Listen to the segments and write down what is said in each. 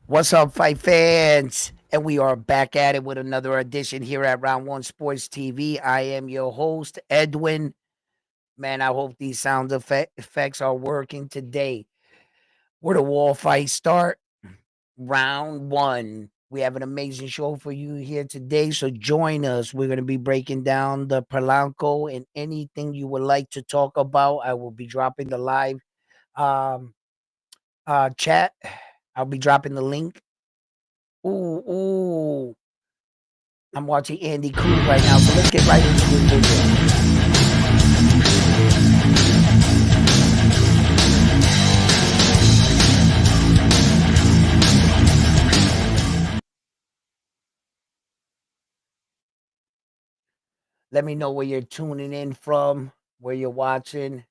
What's up, fight fans? And we are back at it with another edition here at Round One Sports TV. I am your host, Edwin. Man, I hope these effects are working today. Where the wall fight start? Round one. We have an amazing show for you here today, so join us. We're going to be breaking down the Polanco and anything you would like to talk about. I will be dropping the live um, chat. I'll be dropping the link. Ooh. I'm watching Andy Cruz right now, so let's get right into this video. Let me know where you're tuning in from, where you're watching.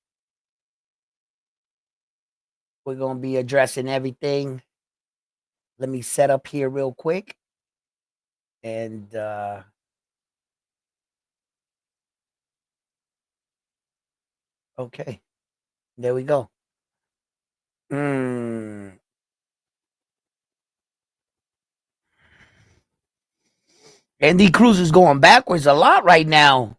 We're going to be addressing everything. Let me set up here real quick. And okay, there we go. Mm. Andy Cruz is going backwards a lot right now.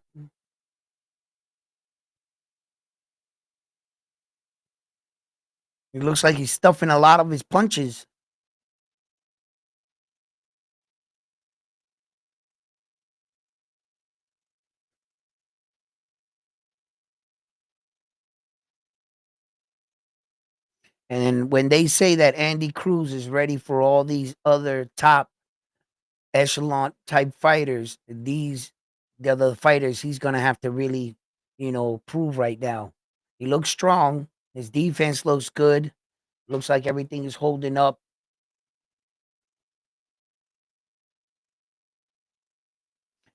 It looks like he's stuffing a lot of his punches. And when they say that Andy Cruz is ready for all these other top echelon type fighters, they're the fighters he's gonna have to really, prove right now. He looks strong. His defense looks good. Looks like everything is holding up.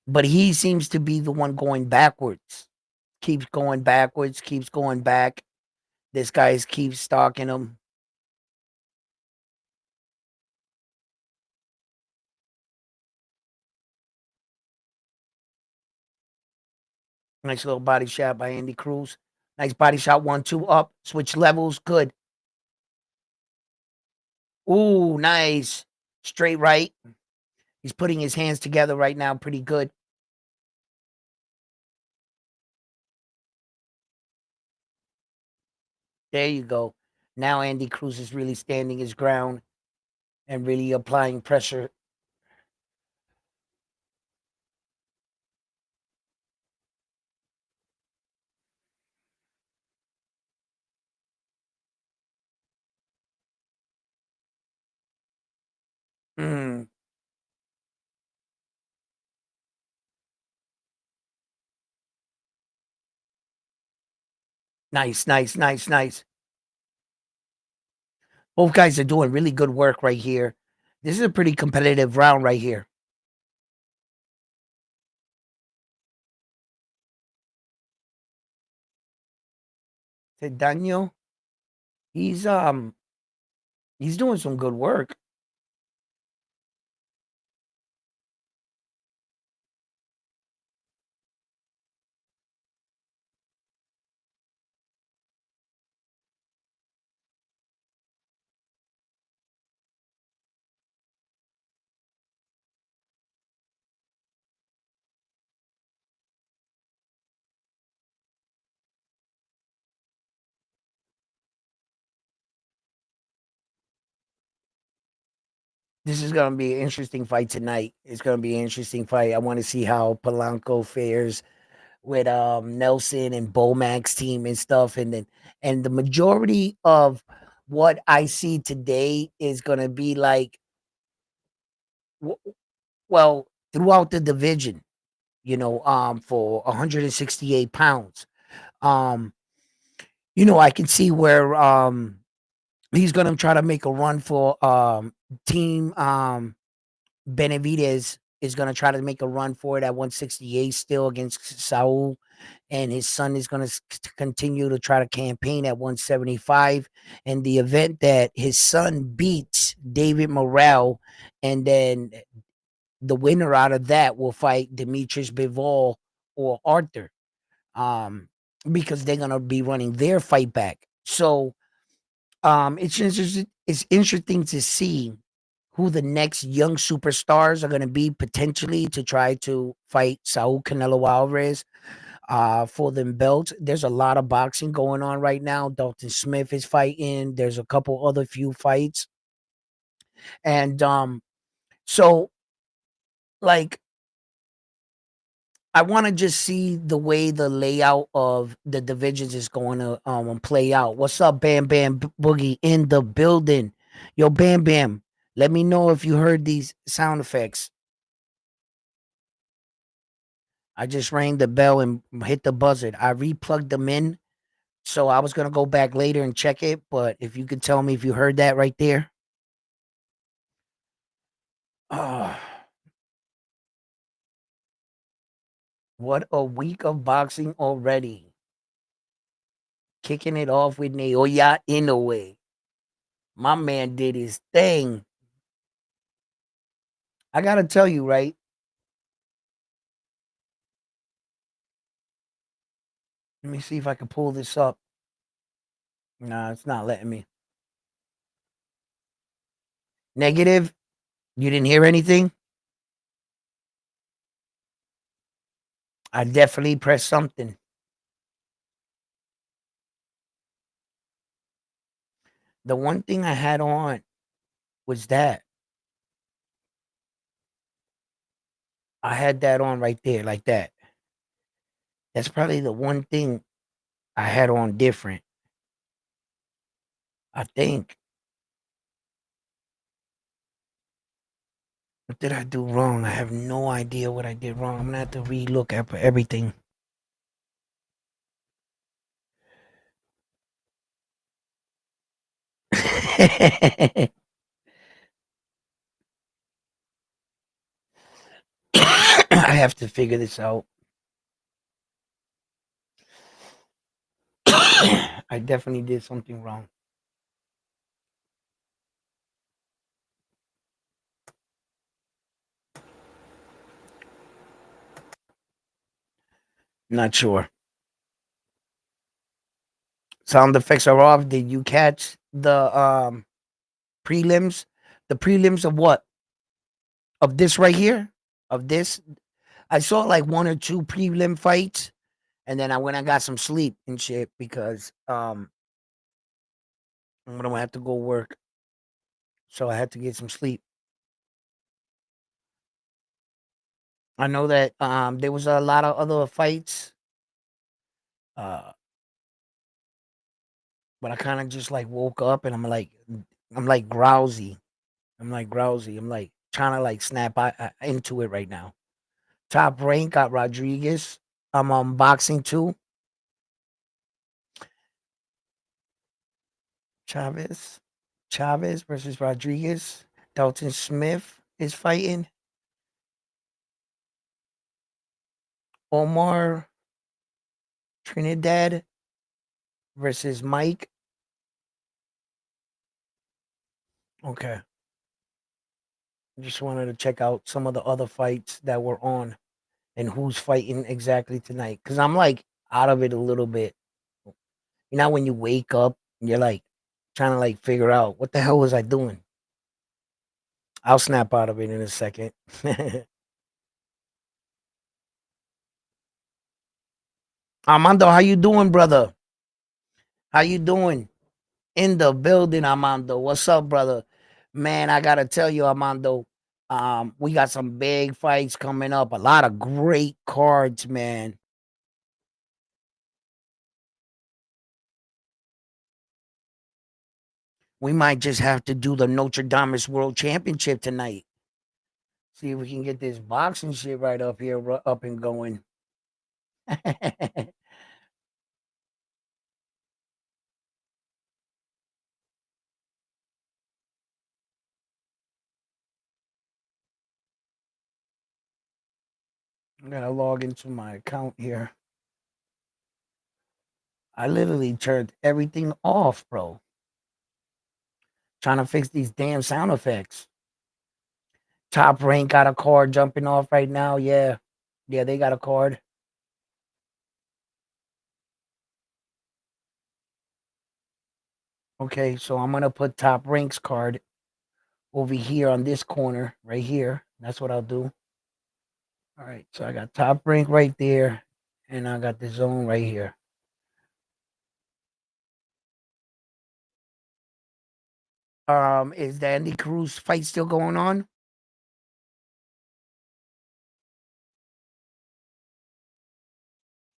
But he seems to be the one going backwards. Keeps going backwards, keeps going back. This guy's keeps stalking him. Nice little body shot by Andy Cruz. Nice body shot, 1-2 up. Switch levels, good. Ooh, nice. Straight right. He's putting his hands together right now, pretty good. There you go. Now Andy Cruz is really standing his ground and really applying pressure. Mm, nice, nice, nice, nice. Both guys are doing really good work right here. This is a pretty competitive round right here. Daniel, he's um he's doing some good work. This is gonna be an interesting fight tonight. It's gonna be an interesting fight. I want to see how Polanco fares with Nelson and Bomac's team and stuff, and the majority of what I see today is gonna be like well throughout the division, for 168 pounds. Um, I can see where he's gonna try to make a run for team Benavidez is going to try to make a run for it at 168 still against Saul, and his son is going to continue to try to campaign at 175. In the event that his son beats David Morrell, and then the winner out of that will fight Demetrius Bivol or Arthur, um, because they're going to be running their fight back. So it's interesting to see who the next young superstars are going to be potentially to try to fight Saul Canelo Alvarez for them belts. There's a lot of boxing going on right now. Dalton Smith is fighting. There's a couple other few fights. And so like I want to just see the way the layout of the divisions is going to play out. What's up, Bam Bam Boogie in the building? Yo, Bam Bam, let me know if you heard these sound effects. I just rang the bell and hit the buzzer. I replugged them in, so I was gonna go back later and check it. But if you could tell me if you heard that right there. Oh, what a week of boxing already. Kicking it off with Naoya Inoue. My man did his thing. I gotta tell you, right? Let me see if I can pull this up. Nah, it's not letting me. Negative? You didn't hear anything? I definitely pressed something. The one thing I had on was that. I had that on right there, like that. That's probably the one thing I had on different. I think. What did I do wrong? I have no idea what I did wrong. I'm gonna have to relook at everything. I have to figure this out. I definitely did something wrong. Not sure. Sound effects are off. Did you catch the prelims? The prelims of what? Of this right here? Of this? I saw like one or two prelim fights, and then I went and got some sleep and shit because I'm gonna have to go work. So I had to get some sleep. I know that there was a lot of other fights, uh, but I kind of just like woke up and I'm like drowsy. I'm like drowsy. I'm like trying to like snap into it right now. Top rank got Rodriguez. I'm on boxing too. Chavez. Chavez versus Rodriguez. Dalton Smith is fighting. Omar Trinidad versus Mike. Okay. Just wanted to check out some of the other fights that were on and who's fighting exactly tonight. Cause I'm like out of it a little bit. You know, when you wake up, you're like trying to like figure out what the hell was I doing? I'll snap out of it in a second. Armando, how you doing, brother? How you doing? In the building, Armando. What's up, brother? Man, I gotta tell you, Armando. We got some big fights coming up. A lot of great cards, man. We might just have to do the Notre Dame's World Championship tonight. See if we can get this boxing shit right up here, up and going. I gotta log into my account here. I literally turned everything off, bro. Trying to fix these damn sound effects. Top rank got a card jumping off right now. Yeah. Yeah, they got a card. Okay, so I'm gonna put top ranks card over here on this corner right here. That's what I'll do. All right, so I got top rank right there, and I got the zone right here. Is the Andy Cruz fight still going on?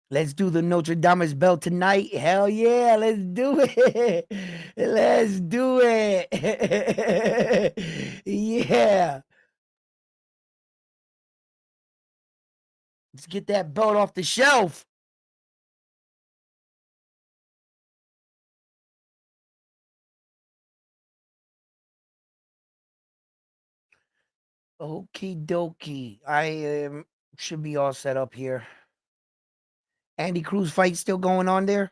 Let's do the Notre Dame's belt tonight. Hell yeah, let's do it. Let's do it. Yeah. Let's get that belt off the shelf. Okie dokie. Should be all set up here. Andy Cruz fight still going on there?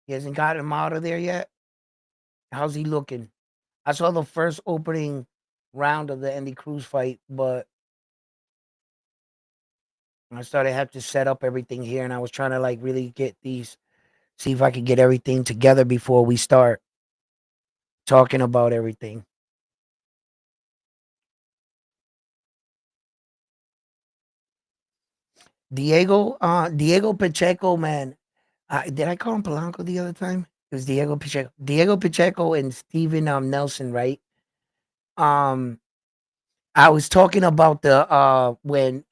He hasn't got him out of there yet. How's he looking? I saw the first opening round of the Andy Cruz fight, but I started have to set up everything here, and I was trying to like really get these, see if I could get everything together before we start talking about everything. Diego Pacheco, man. Did I call him Polanco the other time? It was Diego Pacheco. Diego Pacheco and Steven Nelson, right? Um, I was talking about the when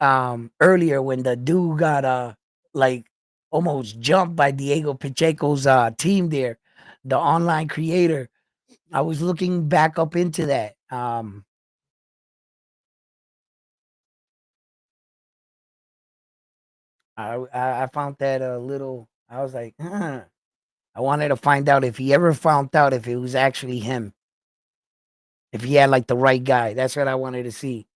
earlier when the dude got like almost jumped by Diego Pacheco's team there, the online creator. I was looking back up into that. I found that a little. I was like, huh. I wanted to find out if he ever found out if it was actually him, if he had like the right guy. That's what I wanted to see.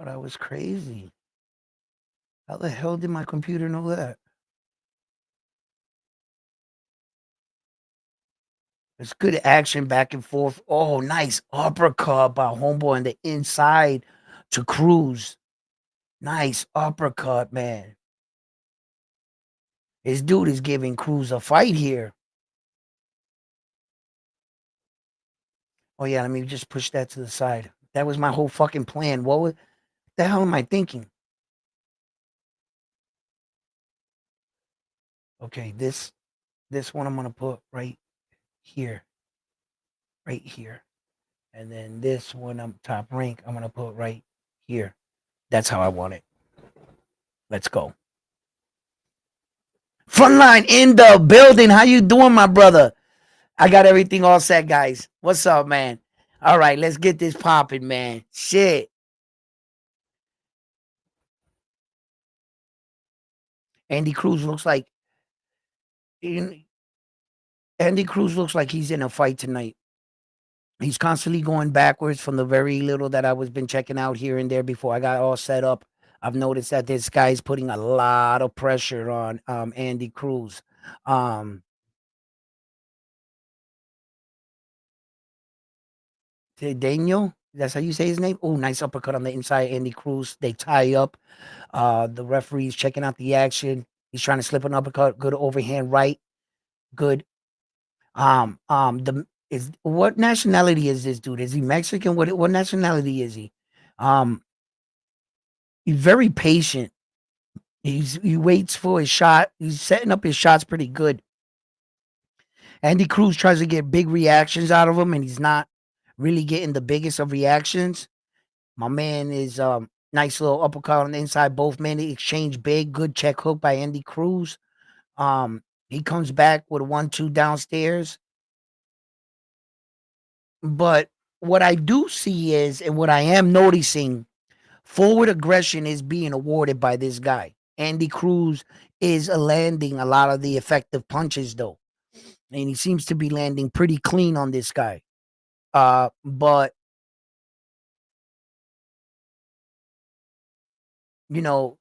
Oh, that was crazy. How the hell did my computer know that? It's good action back and forth. Oh, nice uppercut by Homeboy on the inside to Cruz. Nice uppercut, man. This dude is giving Cruz a fight here. Oh yeah, let me just push that to the side. That was my whole fucking plan. What the hell am I thinking? Okay, this one I'm gonna put here, right here, and then this one I'm top rank. I'm gonna put right here. That's how I want it. Let's go. Frontline in the building. How you doing, my brother? I got everything all set, guys. What's up, man? All right, let's get this popping, man. Shit. Andy Cruz looks like Andy Cruz looks like he's in a fight tonight. He's constantly going backwards from the very little that I was been checking out here and there before I got all set up. I've noticed that this guy's putting a lot of pressure on Andy Cruz. Um Daniel, that's how you say his name. Oh, nice uppercut on the inside. Andy Cruz. They tie up. The referee's checking out the action. He's trying to slip an uppercut. Good overhand right. Good. The is what nationality is this dude? Is he Mexican? What nationality is he? Um, he's very patient. He waits for his shot. He's setting up his shots pretty good. Andy Cruz tries to get big reactions out of him, and he's not really getting the biggest of reactions. My man is nice little uppercut on the inside. Both men exchange big, good check hook by Andy Cruz. He comes back with a 1-2 downstairs. But what I do see is, and what I am noticing, forward aggression is being awarded by this guy. Andy Cruz is landing a lot of the effective punches, though, and he seems to be landing pretty clean on this guy. But you know,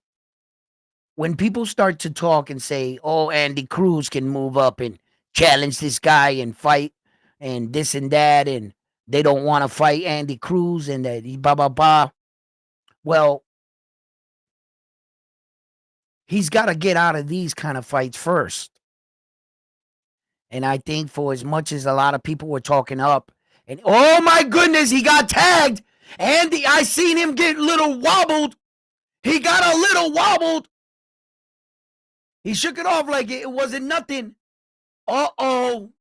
when people start to talk and say, "Oh, Andy Cruz can move up and challenge this guy and fight and this and that," and they don't want to fight Andy Cruz and that he blah blah blah. Well, he's got to get out of these kind of fights first. And I think for as much as a lot of people were talking up, and oh my goodness, he got tagged. Andy, I seen him get a little wobbled. He got a little wobbled. He shook it off like it wasn't nothing. Uh-oh.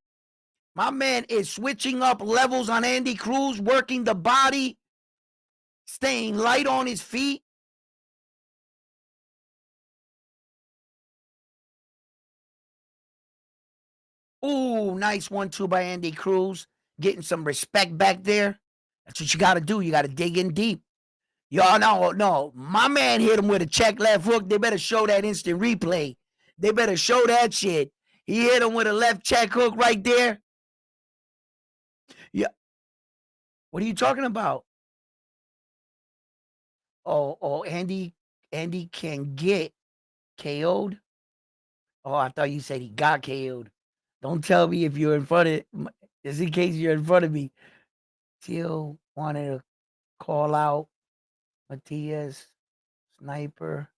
My man is switching up levels on Andy Cruz, working the body, staying light on his feet. Ooh, nice 1-2 by Andy Cruz. Getting some respect back there. That's what you got to do. You got to dig in deep. Y'all, no. My man hit him with a check left hook. They better show that instant replay. They better show that shit. He hit him with a left check hook right there. Yeah. What are you talking about? Oh, Andy can get KO'd. Oh, I thought you said he got KO'd. Don't tell me if you're in front of, just in case you're in front of me. Teal wanted to call out Matias, sniper.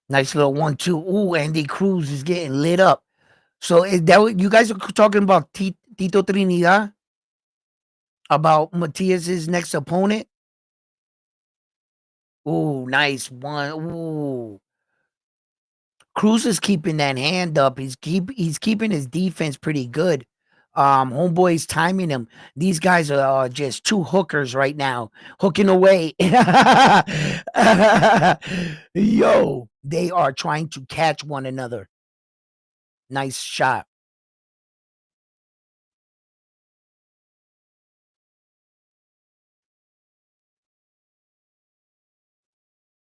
Nice little 1-2. Ooh, Andy Cruz is getting lit up. So is that what you guys are talking about Tito Trinidad? About Matias's next opponent? Ooh, nice one. Ooh. Cruz is keeping that hand up. He's keeping his defense pretty good. Homeboy's timing him. These guys are just two hookers right now, hooking away. Yo, they are trying to catch one another. Nice shot.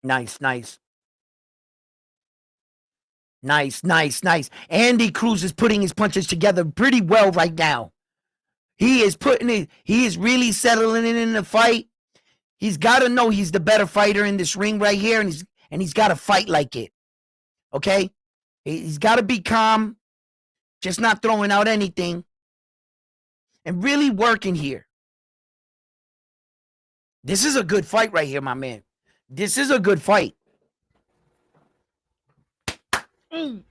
Nice, nice. Nice. Andy Cruz is putting his punches together pretty well right now. He is putting it, he is really settling in the fight. He's got to know he's the better fighter in this ring right here, and he's got to fight like it. Okay? He's got to be calm, just not throwing out anything, and really working here. This is a good fight right here, my man. This is a good fight. Mm.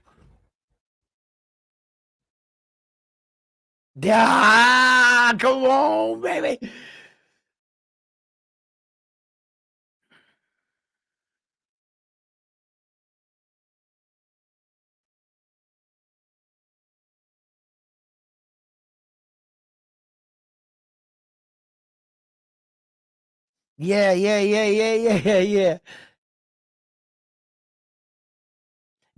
Yeah, come on, baby. Yeah.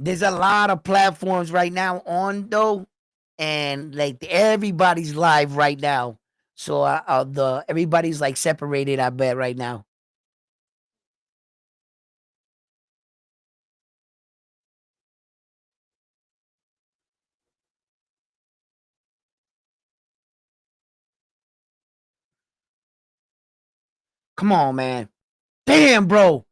There's a lot of platforms right now on though, and like everybody's live right now. So the everybody's like separated. I bet right now. Come on, man. Damn, bro.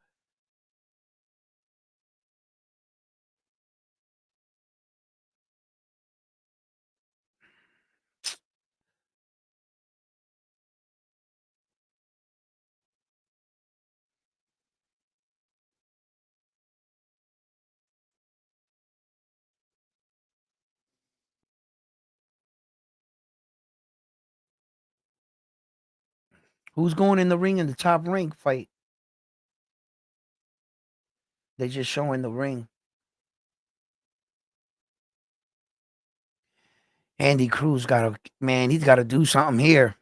Who's going in the ring in the top rank fight? They just showing the ring. Andy Cruz got to man. He's got to do something here.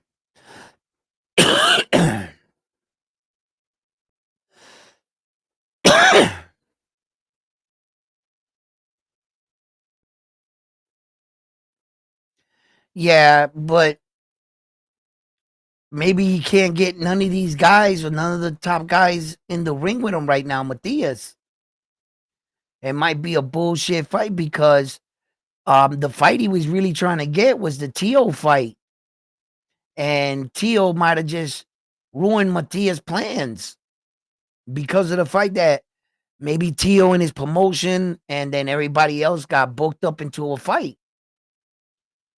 Yeah, but maybe he can't get none of these guys or none of the top guys in the ring with him right now, Matthias. It might be a bullshit fight because the fight he was really trying to get was the Tio fight. And Tio might have just ruined Matthias' plans because of the fight that maybe Tio and his promotion and then everybody else got booked up into a fight.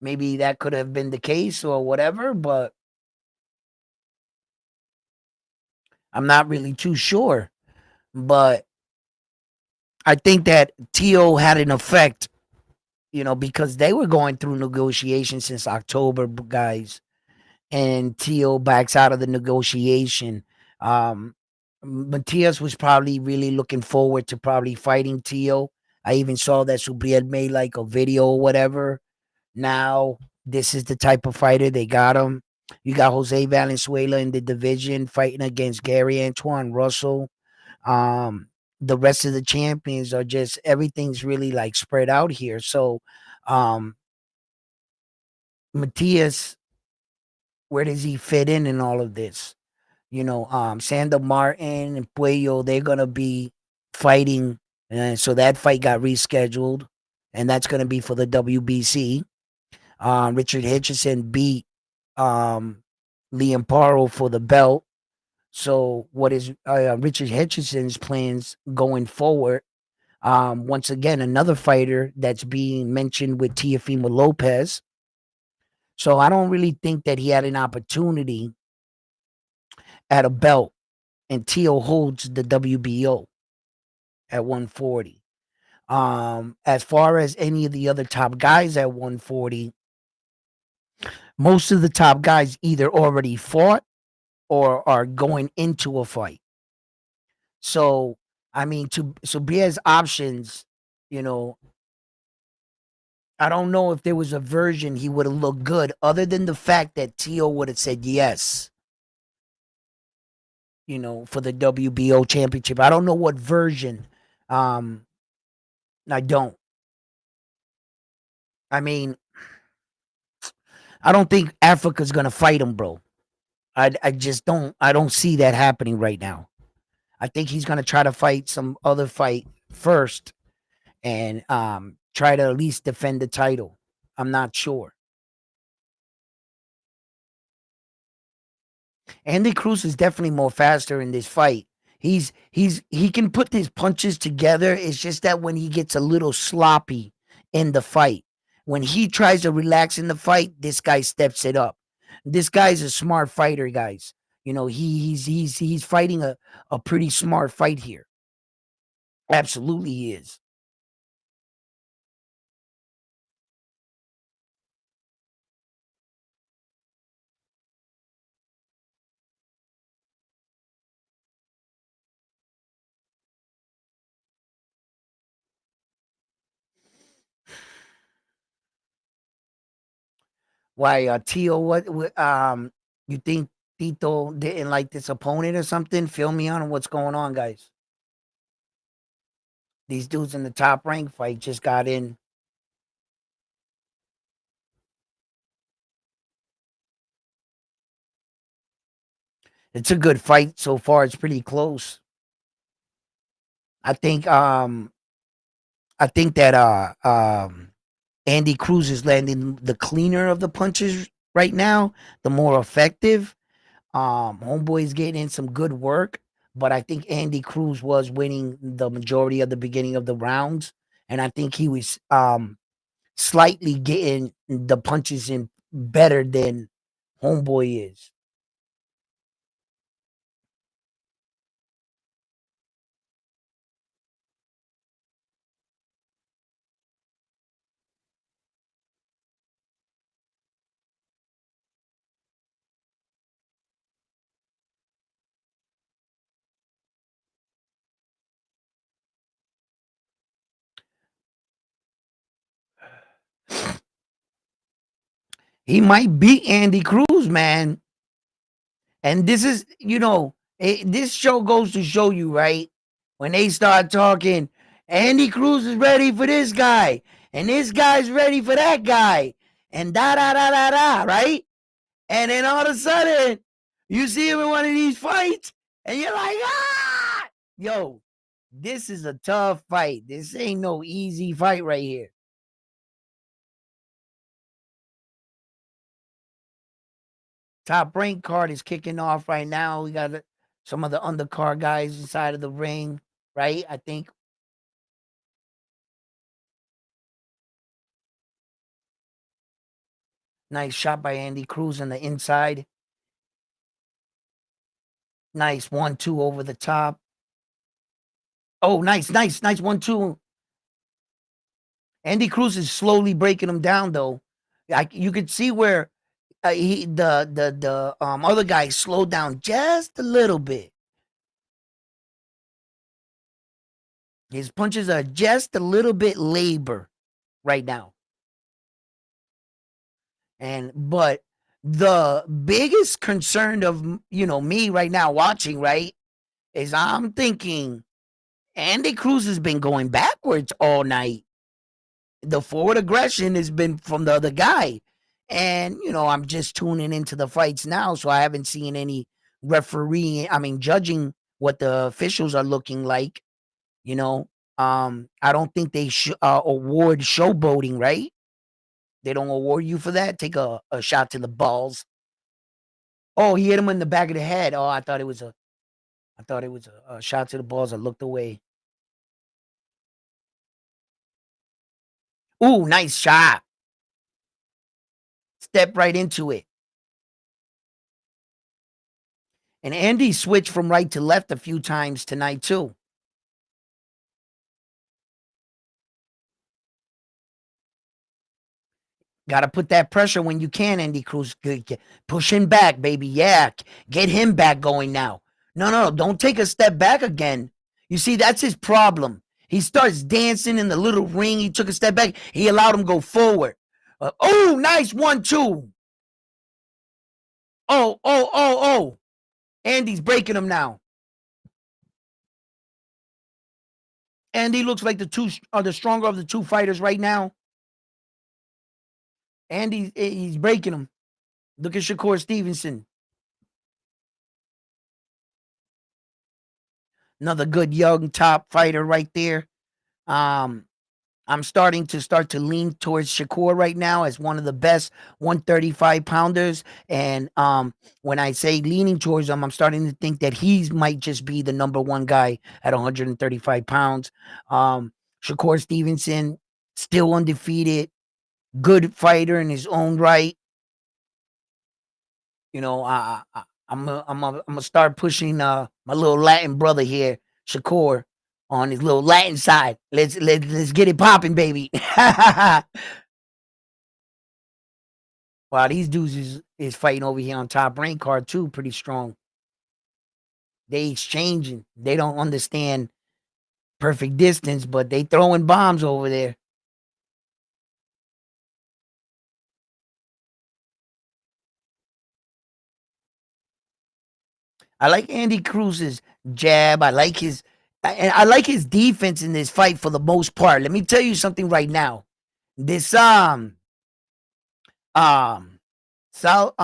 Maybe that could have been the case or whatever, but I'm not really too sure. But I think that Tio had an effect, because they were going through negotiations since October, guys, and Tio backs out of the negotiation. Um, Matias was probably really looking forward to probably fighting Tio. I even saw that Subriel made like a video or whatever. Now, this is the type of fighter they got him. You got Jose Valenzuela in the division fighting against Gary Antoine Russell. Um, the rest of the champions are just everything's really like spread out here. So, um, Matias, where does he fit in all of this? Sandor Martin and Puello, they're gonna be fighting, and so that fight got rescheduled, and that's gonna be for the WBC. Richard Hitchison beat um, Liam Paro for the belt. So, what is Richard Hitchison's plans going forward? Once again, another fighter that's being mentioned with Teofimo Lopez. So, I don't really think that he had an opportunity at a belt, and Teo holds the WBO at 140. As far as any of the other top guys at 140, most of the top guys either already fought or are going into a fight. So, I mean, to Beer's options, you know, I don't know if there was a version he would have looked good, other than the fact that Tio would have said yes, for the WBO championship. I don't know what version. Um, I don't. I mean, I don't think Africa's gonna fight him, bro. I just don't. I don't see that happening right now. I think he's gonna try to fight some other fight first and try to at least defend the title. I'm not sure. Andy Cruz is definitely more faster in this fight. He can put his punches together. It's just that when he gets a little sloppy in the fight, when he tries to relax in the fight, this guy steps it up. This guy's a smart fighter, guys. He's fighting a pretty smart fight here. Absolutely, he is. Why, Tio? You think Tito didn't like this opponent or something? Fill me on what's going on, guys. These dudes in the top rank fight just got in. It's a good fight so far. It's pretty close. I think I think that Andy Cruz is landing the cleaner of the punches right now, the more effective. Homeboy's getting in some good work, but I think Andy Cruz was winning the majority of the beginning of the rounds, and I think he was slightly getting the punches in better than Homeboy is. He might beat Andy Cruz, man. And this is, this show goes to show you, right? When they start talking, Andy Cruz is ready for this guy, and this guy's ready for that guy, and da da da da da, right? And then all of a sudden, you see him in one of these fights, and you're like, ah, yo, this is a tough fight. This ain't no easy fight right here. Top rank card is kicking off right now. We got some of the undercard guys inside of the ring, right? I think. Nice shot by Andy Cruz on the inside. Nice 1-2 over the top. Oh, nice, nice, nice 1-2. Andy Cruz is slowly breaking him down, though. You could see where the other guy slowed down just a little bit. His punches are just a little bit labor right now. But the biggest concern of me right now watching, right, is I'm thinking Andy Cruz has been going backwards all night. The forward aggression has been from the other guy. And, I'm just tuning into the fights now, so I haven't seen any judging what the officials are looking like, you know. I don't think they award showboating, right? They don't award you for that. Take a shot to the balls. Oh, he hit him in the back of the head. Oh, I thought it was a shot to the balls. I looked away. Ooh, nice shot. Step right into it. And Andy switched from right to left a few times tonight, too. Got to put that pressure when you can, Andy Cruz. Push him back, baby. Yeah, get him back going now. No, don't take a step back again. You see, that's his problem. He starts dancing in the little ring. He took a step back. He allowed him go forward. Oh, nice 1-2. Oh. Andy's breaking him now. Andy looks like the stronger of the two fighters right now. Andy, he's breaking him. Look at Shakur Stevenson. Another good young top fighter right there. Um, I'm starting to lean towards Shakur right now as one of the best 135 pounders. And when I say leaning towards him, I'm starting to think that he might just be the number one guy at 135 pounds. Shakur Stevenson, still undefeated, good fighter in his own right. I'm gonna start pushing my little Latin brother here, Shakur, on his little Latin side. Let's get it popping, baby. Wow, these dudes is fighting over here on Top Rank card too, pretty strong. They exchanging. They don't understand perfect distance, but they throwing bombs over there. I like Andy Cruz's jab. I like his defense in this fight for the most part. Let me tell you something right now. This um Sal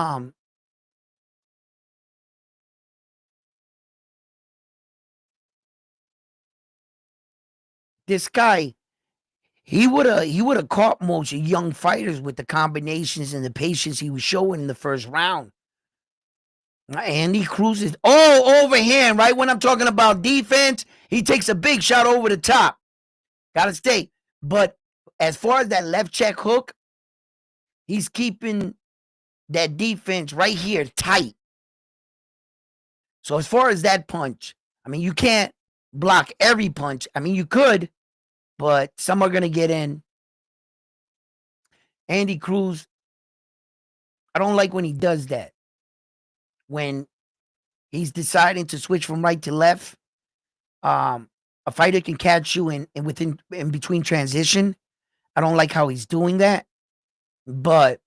this guy, he would have caught most young fighters with the combinations and the patience he was showing in the first round. Andy Cruz is overhand, right? When I'm talking about defense, he takes a big shot over the top. Gotta stay. But as far as that left check hook, he's keeping that defense right here tight. So as far as that punch, you can't block every punch. You could, but some are gonna get in. Andy Cruz, I don't like when he does that. When he's deciding to switch from right to left, a fighter can catch you in between transition. I don't like how he's doing that, but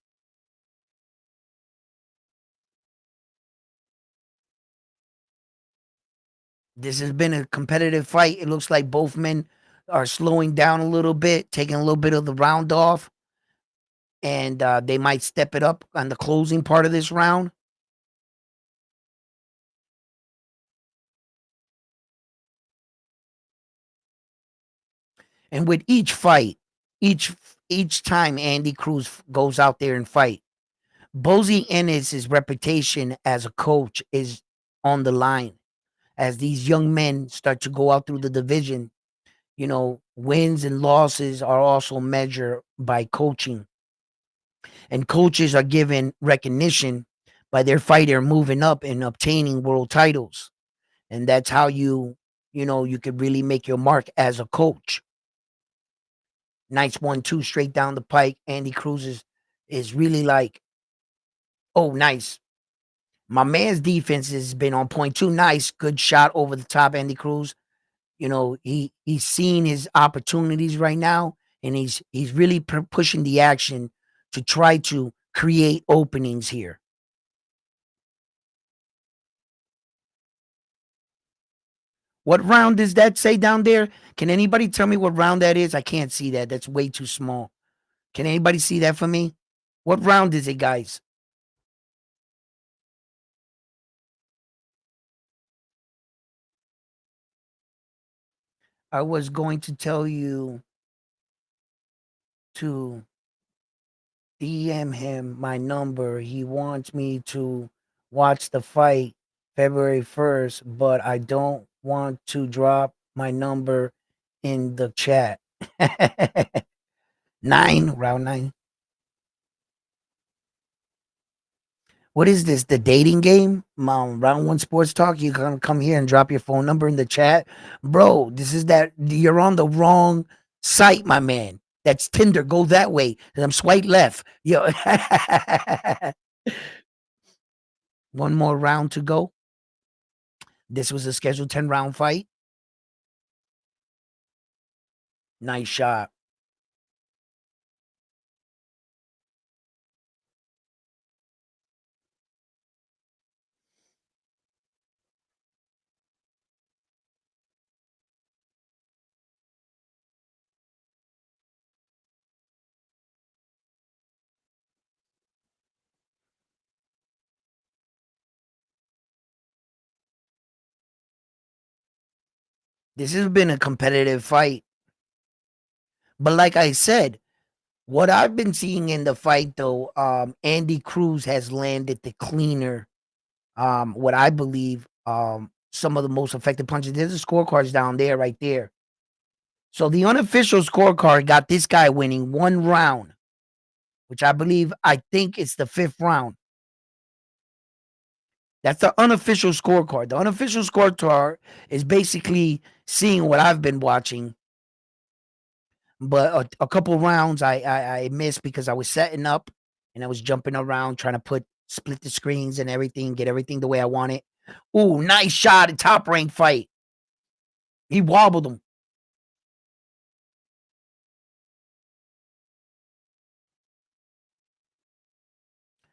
This has been a competitive fight. It looks like both men are slowing down a little bit, taking a little bit of the round off, and they might step it up on the closing part of this round. And with each fight, each each time Andy Cruz goes out there and fight, Bozy Ennis' reputation as a coach is on the line as these young men start to go out through the division. Wins and losses are also measured by coaching, and coaches are given recognition by their fighter moving up and obtaining world titles. And that's how you could really make your mark as a coach. Nice 1-2 straight down the pike. Andy Cruz is really like, oh, nice. My man's defense has been on point too. Nice, good shot over the top, Andy Cruz. He's seeing his opportunities right now, and he's really pushing the action to try to create openings here. What round does that say down there? Can anybody tell me what round that is? I can't see that. That's way too small. Can anybody see that for me? What round is it, guys? I was going to tell you to DM him my number. He wants me to watch the fight February 1st, but I don't want to drop my number in the chat. Round nine. What is this? The dating game? Round one sports talk. You gonna come here and drop your phone number in the chat, bro? This is that you're on the wrong site, my man. That's Tinder. Go that way. And I'm swipe left. Yo, one more round to go. This was a scheduled 10-round fight. Nice shot. This has been a competitive fight. But like I said, what I've been seeing in the fight, though, Andy Cruz has landed the cleaner, what I believe, some of the most effective punches. There's the scorecards down there, right there. So the unofficial scorecard got this guy winning one round, which I think it's the fifth round. That's the unofficial scorecard. The unofficial scorecard is basically seeing what I've been watching, but a couple rounds I missed because I was setting up and I was jumping around trying to split the screens and everything, get everything the way I want it. Ooh, nice shot, a top rank fight. He wobbled him.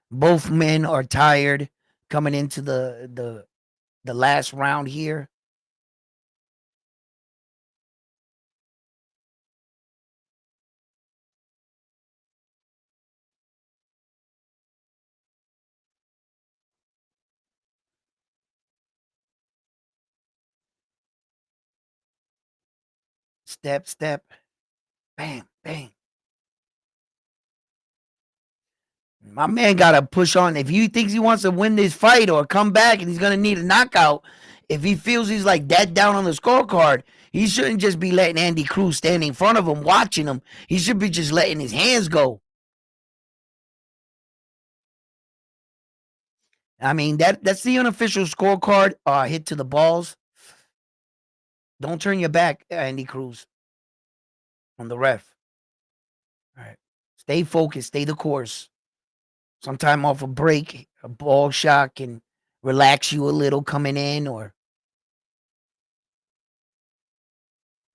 Both men are tired coming into the last round here. Step, step, bam, bang. My man got to push on. If he thinks he wants to win this fight or come back and he's going to need a knockout, if he feels he's like that down on the scorecard, he shouldn't just be letting Andy Cruz stand in front of him, watching him. He should be just letting his hands go. I mean, that's the unofficial scorecard. Hit to the balls. Don't turn your back, Andy Cruz, on the ref. All right. Stay focused. Stay the course. Sometime off a break, a ball shot can relax you a little coming in, or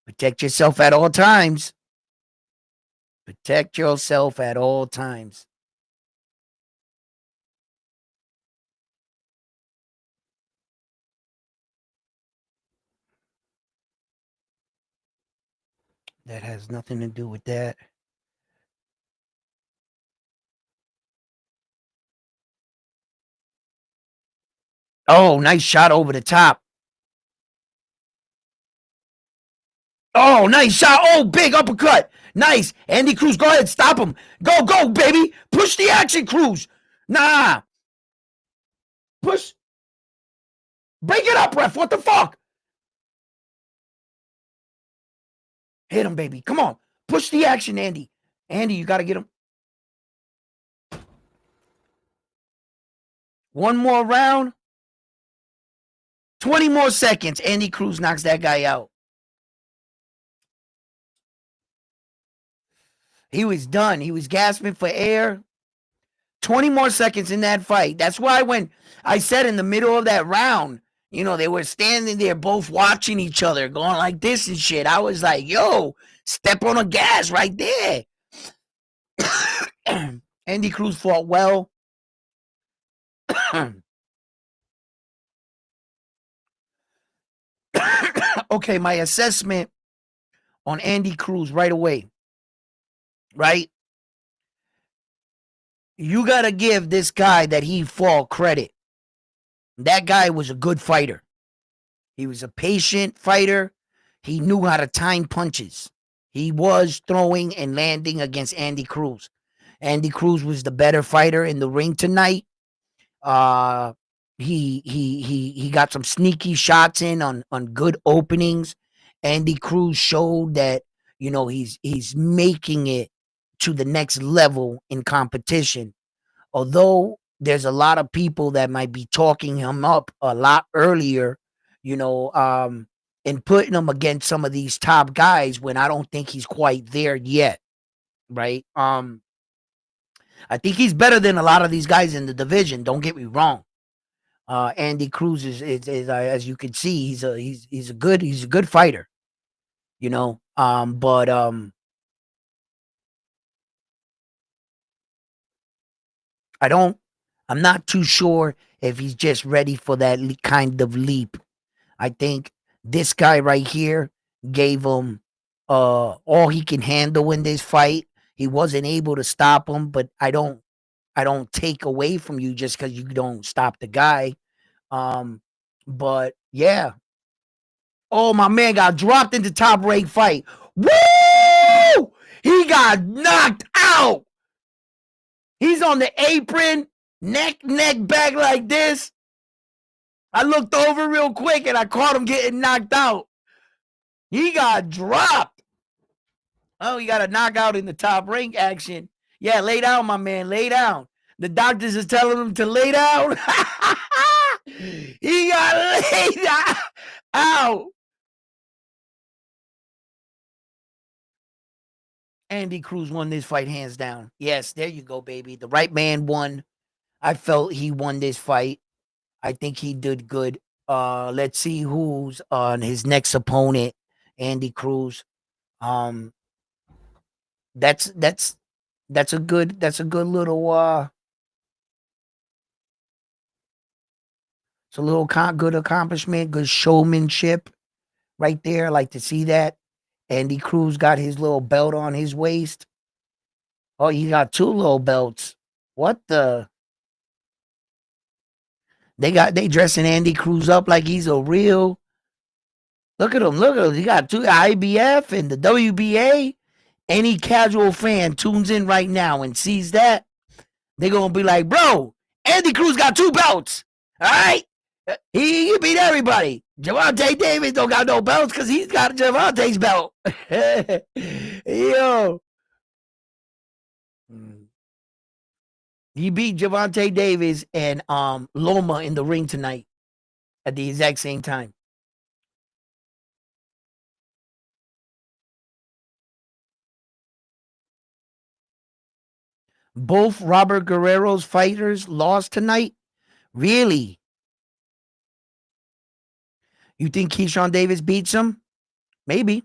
protect yourself at all times. Protect yourself at all times. That has nothing to do with that. Oh, nice shot over the top. Oh, nice shot. Oh, big uppercut. Nice. Andy Cruz, go ahead. Stop him. Go, go, baby. Push the action, Cruz. Nah. Push. Break it up, ref. What the fuck? Hit him, baby. Come on. Push the action, Andy. Andy, you got to get him. One more round. 20 more seconds. Andy Cruz knocks that guy out. He was done. He was gasping for air. 20 more seconds in that fight. That's why when I said in the middle of that round, you know, they were standing there both watching each other, going like this and shit. I was like, yo, step on the gas right there. Andy Cruz fought well. Okay, my assessment on Andy Cruz right away, right? You got to give this guy that he fought credit. That guy was a good fighter. He was a patient fighter. He knew how to time punches. He was throwing and landing against Andy Cruz. Andy Cruz was the better fighter in the ring tonight. Uh he got some sneaky shots in on good openings. Andy Cruz showed that, you know, he's making it to the next level in competition. Although there's a lot of people that might be talking him up a lot earlier, you know, and putting him against some of these top guys when I don't think he's quite there yet, right? I think he's better than a lot of these guys in the division. Don't get me wrong. Andy Cruz is as you can see, he's a good fighter, you know. But I don't, I'm not too sure if he's just ready for that kind of leap. I think this guy right here gave him all he can handle in this fight. He wasn't able to stop him, but I don't take away from you just because you don't stop the guy. Um, but yeah. Oh, my man got dropped in the top rank fight. Woo! He got knocked out. He's on the apron, neck back like this. I looked over real quick and I caught him getting knocked out. He got dropped. Oh, he got a knockout in the top rank action. Yeah, lay down, my man. Lay down. The doctors is telling him to lay down. He got laid out. Andy Cruz won this fight hands down. Yes, there you go, baby. The right man won. I felt he won this fight. I think he did good. Let's see who's on his next opponent. Andy Cruz. Um, that's that's that's a good little it's a little good accomplishment, good showmanship right there. I like to see that. Andy Cruz got his little belt on his waist. Oh, he got two little belts. What the? They dressing Andy Cruz up like he's a real. Look at him. Look at him. He got two IBF and the WBA. Any casual fan tunes in right now and sees that, they're gonna be like, bro, Andy Cruz got two belts. All right? He beat everybody. Javante Davis don't got no belts because he's got Javante's belt. Yo. He beat Javante Davis and Loma in the ring tonight at the exact same time. Both Robert Guerrero's fighters lost tonight. Really? You think Keyshawn Davis beats him? Maybe.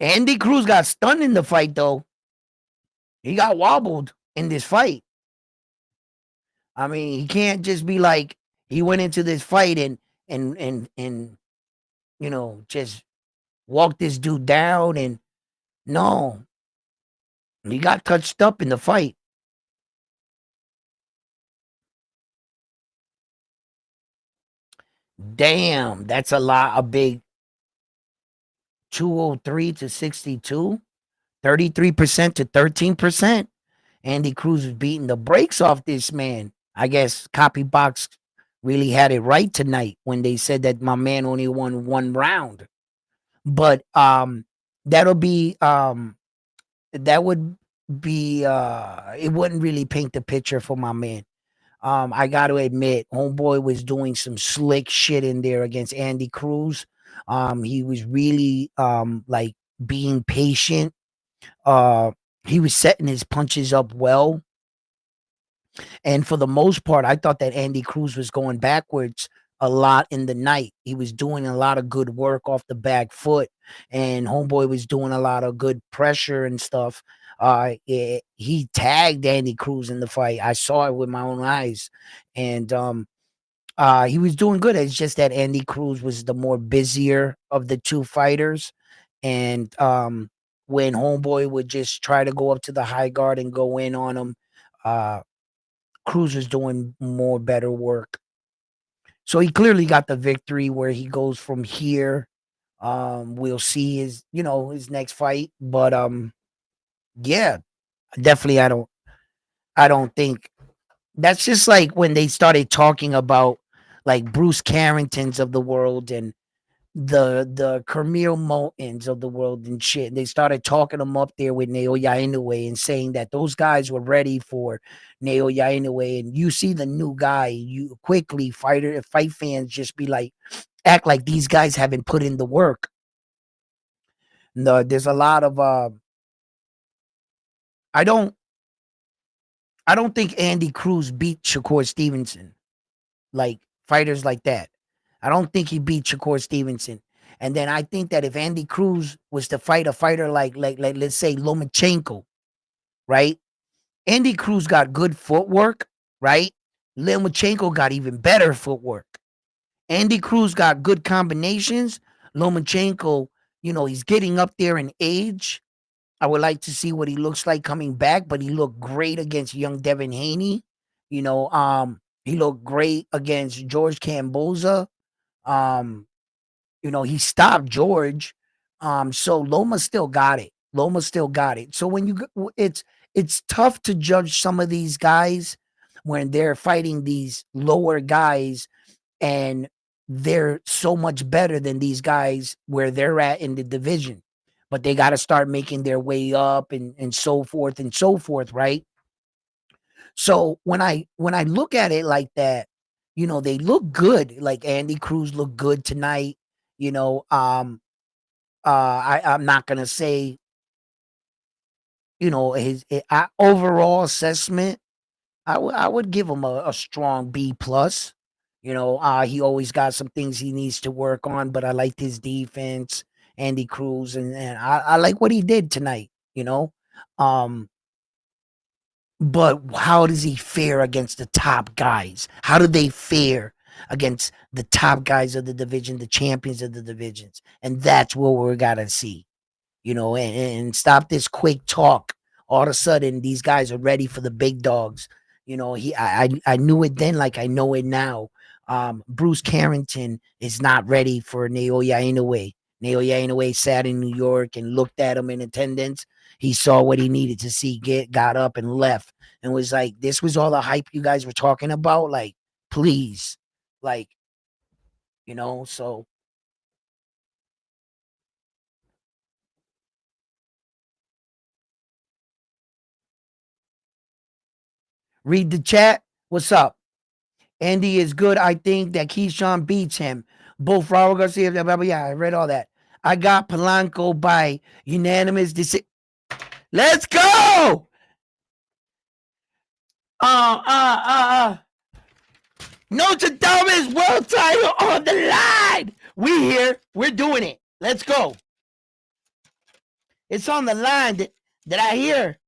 Andy Cruz got stunned in the fight, though. He got wobbled in this fight. I mean, he can't just be like he went into this fight and just walked this dude down and no, he got touched up in the fight. Damn, that's a big 203 to 62, 33% to 13%. Andy Cruz was beating the brakes off this man. I guess Copybox really had it right tonight when they said that my man only won one round. But that'll be that would be it wouldn't really paint the picture for my man. I got to admit, homeboy was doing some slick shit in there against Andy Cruz. He was really like being patient. Uh, he was setting his punches up well. And for the most part, I thought that Andy Cruz was going backwards a lot in the night. He was doing a lot of good work off the back foot, and homeboy was doing a lot of good pressure and stuff. He tagged Andy Cruz in the fight. I saw it with my own eyes, and he was doing good. It's just that Andy Cruz was the more busier of the two fighters, and when homeboy would just try to go up to the high guard and go in on him, uh, Cruz is doing more better work. So he clearly got the victory. Where he goes from here, we'll see his next fight. But yeah, definitely I don't think that's just like when they started talking about like Bruce Carringtons of the world and the Camille Moultons of the world and shit. And they started talking them up there with Naoya Inoue and saying that those guys were ready for Naoya Inoue. And you see the new guy, you quickly fight fans just be like, act like these guys haven't put in the work. No, there's a lot of I don't I don't think Andy Cruz beat Shakur Stevenson, like fighters like that. I don't think he beat Shakur Stevenson. And then I think that if Andy Cruz was to fight a fighter like let's say Lomachenko, right? Andy Cruz got good footwork, right? Lomachenko got even better footwork. Andy Cruz got good combinations. Lomachenko, he's getting up there in age. I would like to see what he looks like coming back, but he looked great against young Devin Haney. He looked great against George Camboza. Um, he stopped George. So Loma still got it. Loma still got it. So when it's tough to judge some of these guys when they're fighting these lower guys and they're so much better than these guys where they're at in the division. But they got to start making their way up and so forth and so forth, right? So when I look at it like that, they look good. Like Andy Cruz looked good tonight. I'm not gonna say his overall assessment. I would give him a strong B plus. He always got some things he needs to work on, but I liked his defense, Andy Cruz, and I like what he did tonight. Um, but how does he fare against the top guys? How do they fare against the top guys of the division, the champions of the divisions? And that's what we're gotta see. And stop this quick talk. All of a sudden, these guys are ready for the big dogs. I knew it then, like I know it now. Bruce Carrington is not ready for Naoya Inoue. Naoya Inoue sat in New York and looked at him in attendance. He saw what he needed to see, got up and left, and was like, "This was all the hype you guys were talking about. Like, please, like, so." Read the chat. What's up? Andy is good. I think that Keyshawn beats him. Both Raul Garcia, blah, blah, blah. Yeah, I read all that. I got Polanco by unanimous decision. Let's go! Uh, uh, uh, uh. Notre Dame's world title on the line. We here. We're doing it. Let's go. It's on the line. Did I hear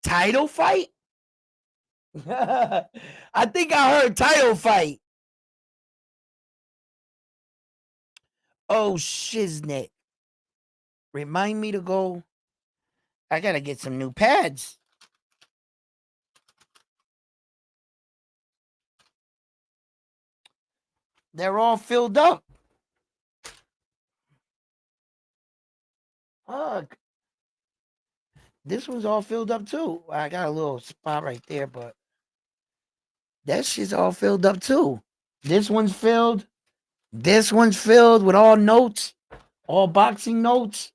title fight? I think I heard title fight. Oh, shiznit. Remind me to go. I got to get some new pads. They're all filled up. Fuck. This one's all filled up too. I got a little spot right there, but that shit's all filled up too. This one's filled. This one's filled with all notes, all boxing notes.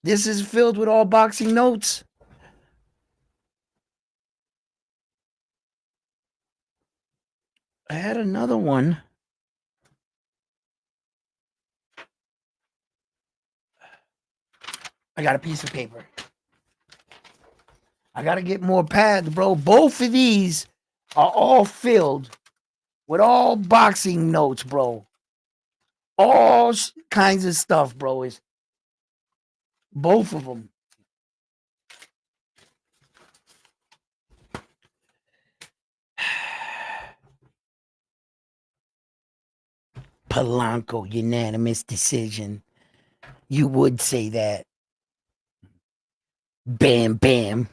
This is filled with all boxing notes. I had another one. I got a piece of paper. I got to get more pads, bro. Both of these are all filled with all boxing notes, bro. All kinds of stuff, bro. It's both of them. Polanco, unanimous decision. You would say that. Bam, bam.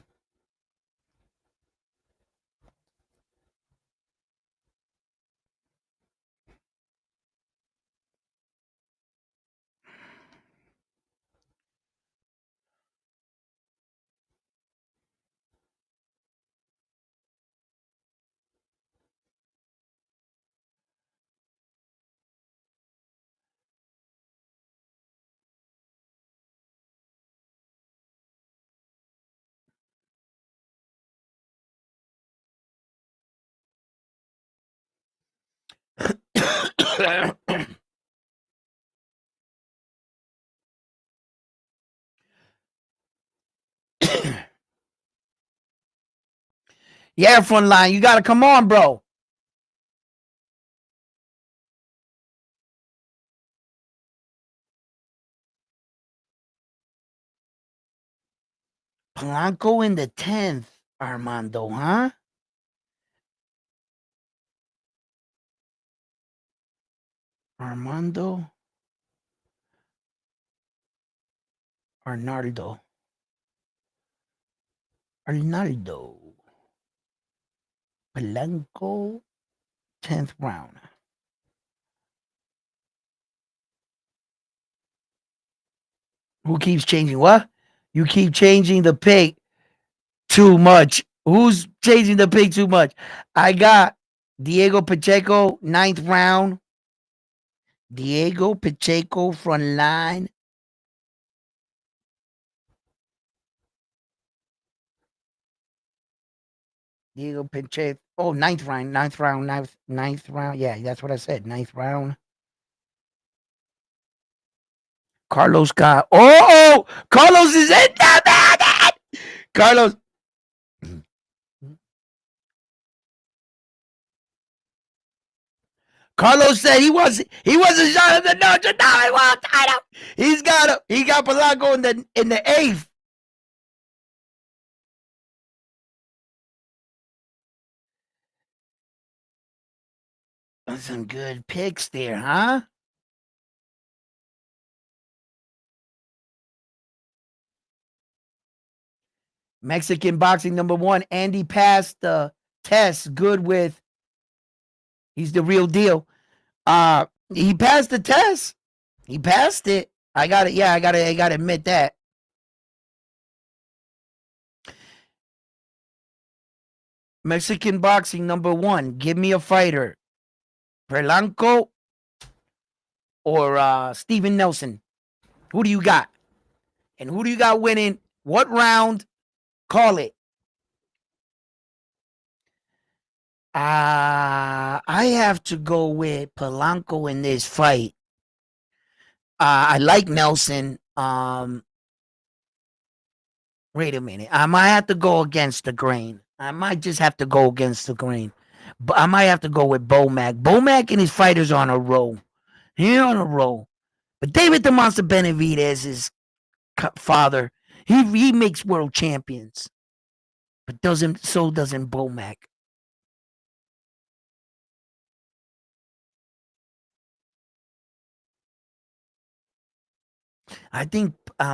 Yeah, front line, you got to come on, bro. Polanco in the 10th, Armando, huh? Armando? Arnaldo. Arnaldo. Polanco, 10th round. Who keeps changing what? You keep changing the pick too much. Who's changing the pick too much? I got Diego Pacheco, 9th round. Diego Pacheco front line. Diego Pacheco. Oh, 9th round. 9th round. 9th round. Yeah, that's what I said. 9th round. Carlos got. Oh, Carlos is in the building. Carlos. Carlos said he was a shot at the Notre Dame World title. He got Polanco in the 8th. Some good picks there, huh? Mexican boxing #1. Andy passed the test. Good with. He's the real deal. He passed the test. He passed it. I got it. Yeah, I gotta admit that. Mexican boxing #1. Give me a fighter. Polanco or Steven Nelson. Who do you got? And who do you got winning? What round? Call it. I have to go with Polanco in this fight. I like Nelson. Wait a minute. I might have to go against the grain. I might just have to go against the grain. But I might have to go with Bomac. Bomac and his fighters on a roll. He's on a roll. But David the Monster Benavidez, his father, He makes world champions, but doesn't Bomac. I think I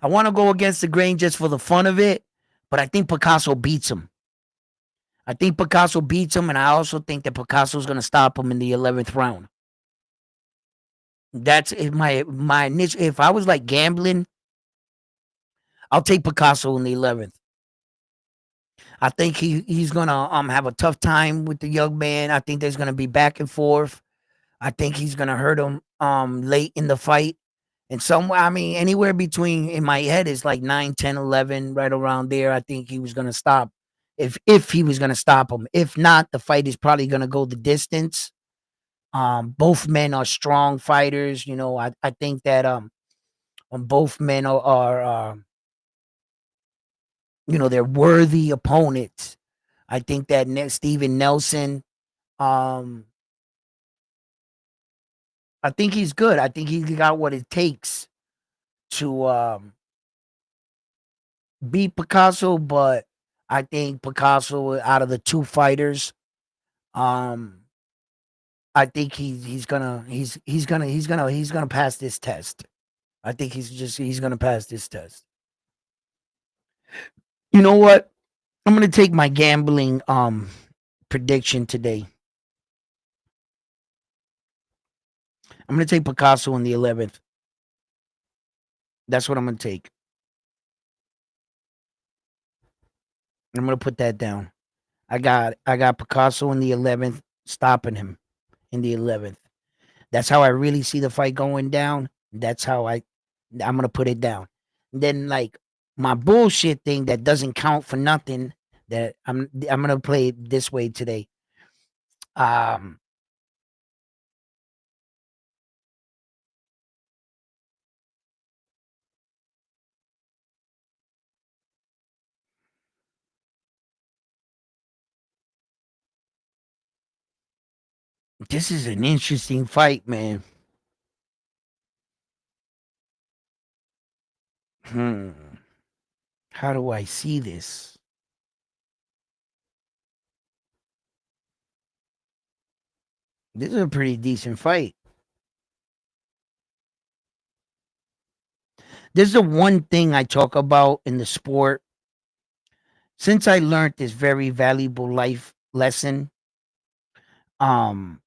want to go against the grain just for the fun of it, but I think Picasso beats him. I think Picasso beats him, and I also think that Picasso's going to stop him in the 11th round. That's my initial. If I was like gambling, I'll take Picasso in the 11th. I think he's gonna have a tough time with the young man. I think there's gonna be back and forth. I think he's gonna hurt him late in the fight. And somewhere, I mean, anywhere between in my head is like 9, 10, 11, right around there. I think he was gonna stop if he was gonna stop him. If not, the fight is probably gonna go the distance. Both men are strong fighters. You know, I think that both men are you know, they're worthy opponents. I think that Steven Nelson, um, I think he's good. I think he's got what it takes to beat Picasso, but I think Picasso out of the two fighters, um, I think he's gonna pass this test. I think he's gonna pass this test. You know what? I'm gonna take my gambling prediction today. I'm gonna take Picasso in the 11th. That's what I'm gonna take. I'm gonna put that down. I got Picasso in the 11th, stopping him in the 11th. That's how I really see the fight going down. That's how I'm gonna put it down. Then like my bullshit thing that doesn't count for nothing. That I'm gonna play it this way today. Um, this is an interesting fight, man. Hmm. How do I see this? This is a pretty decent fight. This is the one thing I talk about in the sport. Since I learned this very valuable life lesson, um,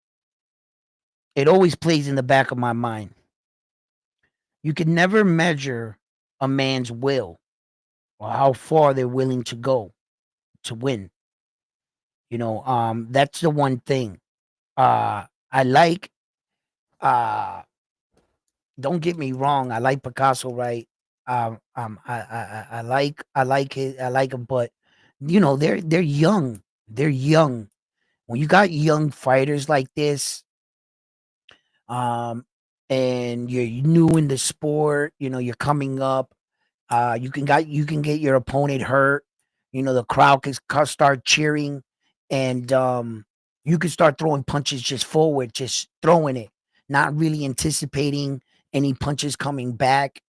it always plays in the back of my mind. You can never measure a man's will or how far they're willing to go to win. You know, that's the one thing. I like don't get me wrong, I like Picasso, right? I like him, but you know, they're young. They're young. When you got young fighters like this, um, and you're new in the sport, you know, you're coming up. You can get your opponent hurt. You know, the crowd can start cheering, and you can start throwing punches just forward, just throwing it, not really anticipating any punches coming back.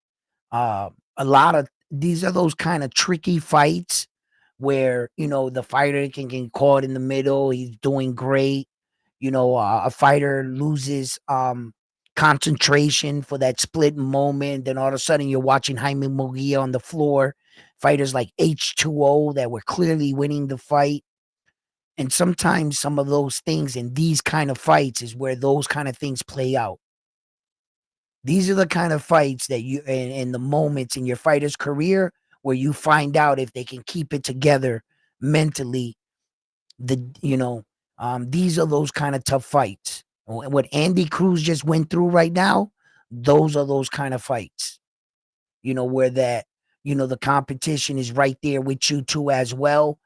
A lot of these are those kind of tricky fights where you know the fighter can get caught in the middle. He's doing great. You know, a fighter loses concentration for that split moment. Then all of a sudden, you're watching Jaime Mugia on the floor. Fighters like H2O that were clearly winning the fight. And sometimes some of those things in these kind of fights is where those kind of things play out. These are the kind of fights that you and the moments in your fighter's career where you find out if they can keep it together mentally. The you know, these are those kind of tough fights. What Andy Cruz just went through right now, those are those kind of fights. You know, where that, you know, the competition is right there with you too as well.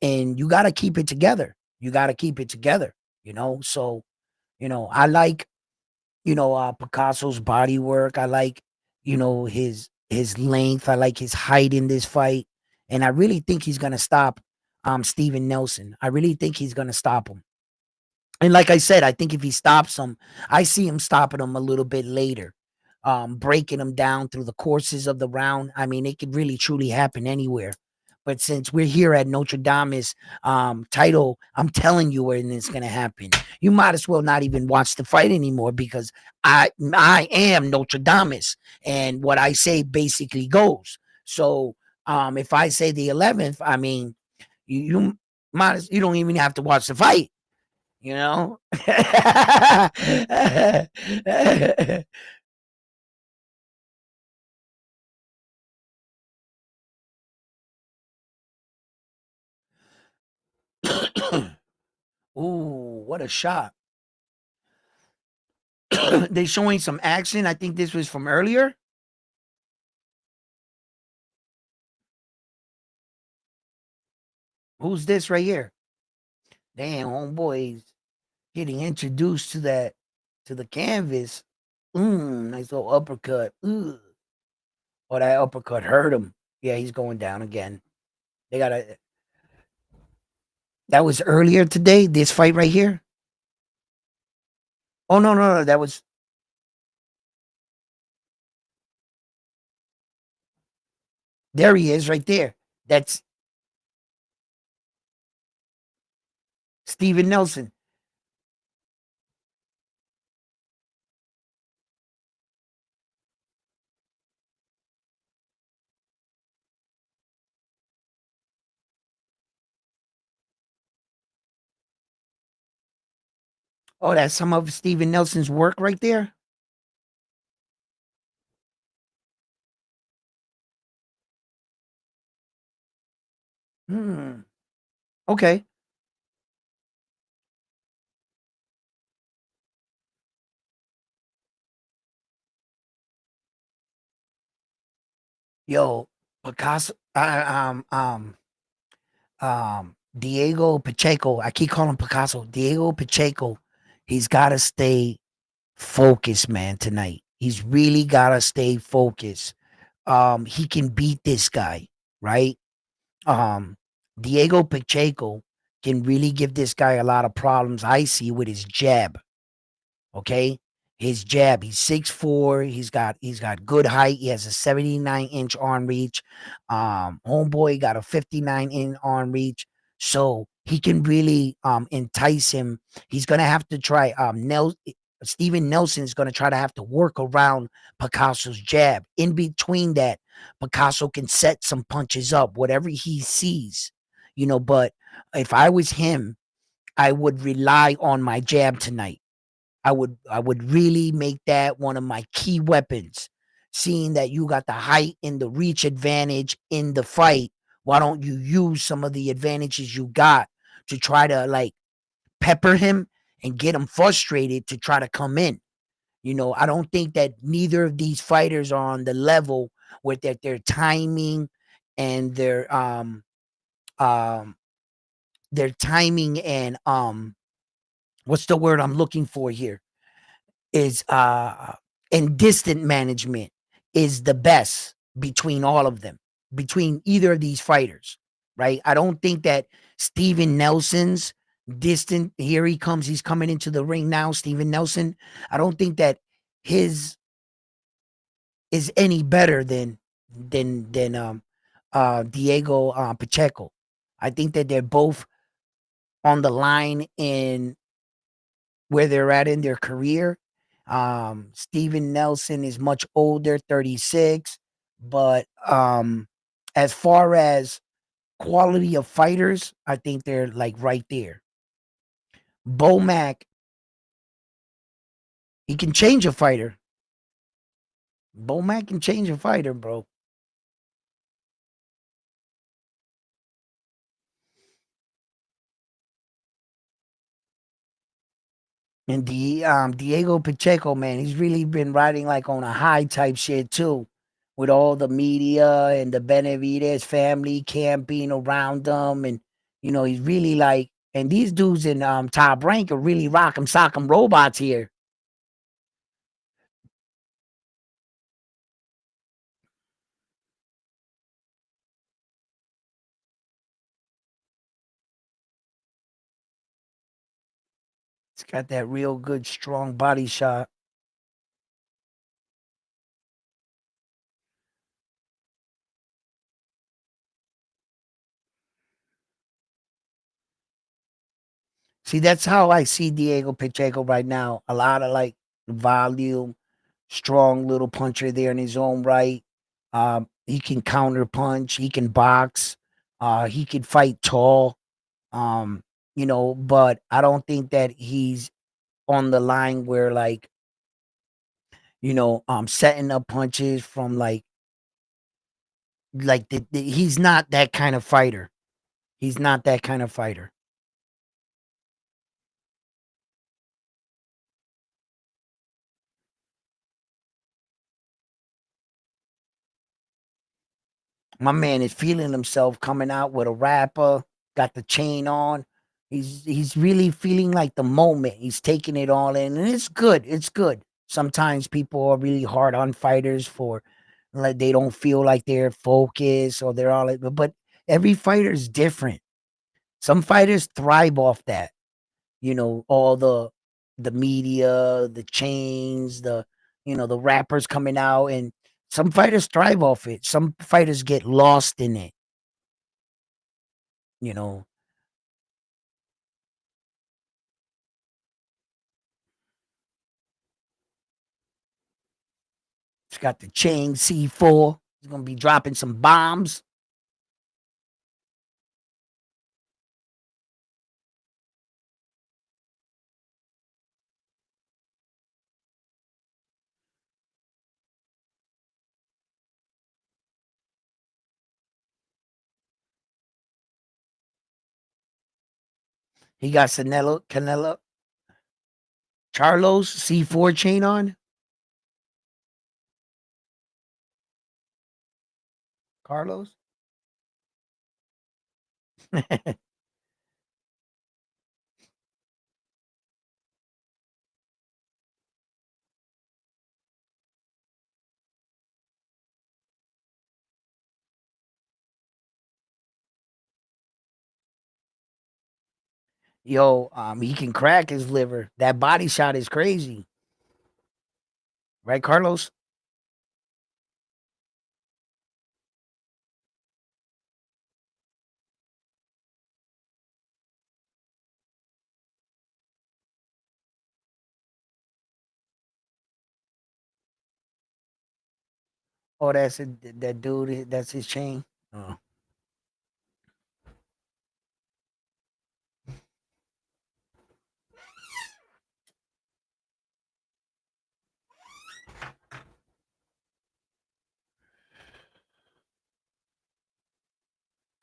And you gotta keep it together. You gotta keep it together, you know. So, you know, I like Picasso's body work. I like, you know, his length. I like his height in this fight, and I really think he's gonna stop Steven Nelson. I really think he's gonna stop him. And like I said, I think if he stops him, I see him stopping him a little bit later. breaking them down through the courses of the round. I mean, it could really truly happen anywhere. But since we're here at Notre Dame's title, I'm telling you when it's gonna happen. You might as well not even watch the fight anymore because I am Notre Dame's, and what I say basically goes. So if I say the 11th, I mean you don't even have to watch the fight. You know. Ooh, what a shot. They showing some action. I think this was from earlier. Who's this right here? Damn, homeboys getting introduced to the canvas. Nice little uppercut. Ooh. Oh, that uppercut hurt him. Yeah, he's going down again. They gotta that was earlier today, this fight right here. Oh no, that was there he is right there. That's Steven Nelson. Oh, that's some of Steven Nelson's work right there. Hmm. Okay. Yo, Picasso. Diego Pacheco. I keep calling him Picasso. Diego Pacheco. He's got to stay focused, man. Tonight, he's really got to stay focused. He can beat this guy, right? Um, Diego Pacheco can really give this guy a lot of problems. I see with his jab. Okay. His jab, he's 6'4". He's got good height. He has a 79-inch arm reach. Homeboy got a 59-inch arm reach. So he can really entice him. He's gonna have to try Steven Nelson is gonna try to have to work around Picasso's jab. In between that, Picasso can set some punches up, whatever he sees. But if I was him, I would rely on my jab tonight. I would really make that one of my key weapons. Seeing that you got the height and the reach advantage in the fight, why don't you use some of the advantages you got to try to like pepper him and get him frustrated to try to come in? I don't think that neither of these fighters are on the level with that their timing and um their timing and what's the word I'm looking for here? Is and distant management is the best between all of them, between either of these fighters, right? I don't think that Steven Nelson's distant here he comes, he's coming into the ring now, Steven Nelson. I don't think that his is any better than Diego Pacheco. I think that they're both on the line in where they're at in their career. Steven Nelson is much older, 36, but as far as quality of fighters, I think they're like right there. Bomac, he can change a fighter. Bomac can change a fighter, bro. And Diego Pacheco, man, he's really been riding like on a high type shit too, with all the media and the Benavides family camping around him, and he's really like, and these dudes in top rank are really rock'em sock'em robots here. It's got that real good strong body shot. See, that's how I see Diego Pacheco right now. A lot of like volume, strong little puncher there in his own right. He can counter punch, he can box, he can fight tall. Um, but I don't think that he's on the line where like, setting up punches from he's not that kind of fighter. He's not that kind of fighter. My man is feeling himself coming out with a rapper, got the chain on. He's really feeling like the moment. He's taking it all in, and it's good. It's good. Sometimes people are really hard on fighters for like they don't feel like they're focused or they're all like, but every fighter is different. Some fighters thrive off that. All the media, the chains, the rappers coming out, and some fighters thrive off it. Some fighters get lost in it. You know, he's got the chain C4. He's gonna be dropping some bombs. He got Canelo, Charlos C4 chain on. Carlos. Yo, he can crack his liver. That body shot is crazy, right, Carlos? Oh, that's it. That dude. That's his chain. Oh.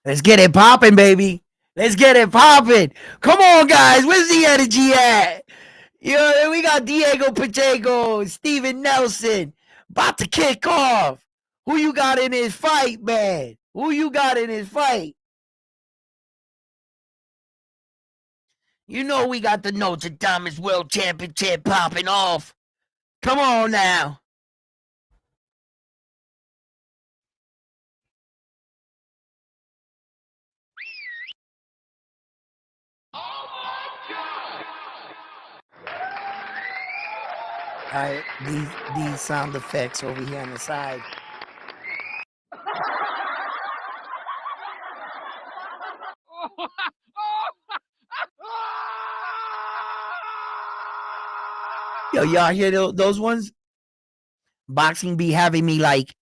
Let's get it popping, baby. Let's get it popping. Come on, guys. Where's the energy at? We got Diego Pacheco, Steven Nelson about to kick off. Who you got in his fight, man? Who you got in his fight? We got the Notre Dame World Championship popping off. Come on now. All right, these sound effects over here on the side. Yo, y'all hear those ones? Boxing be having me like.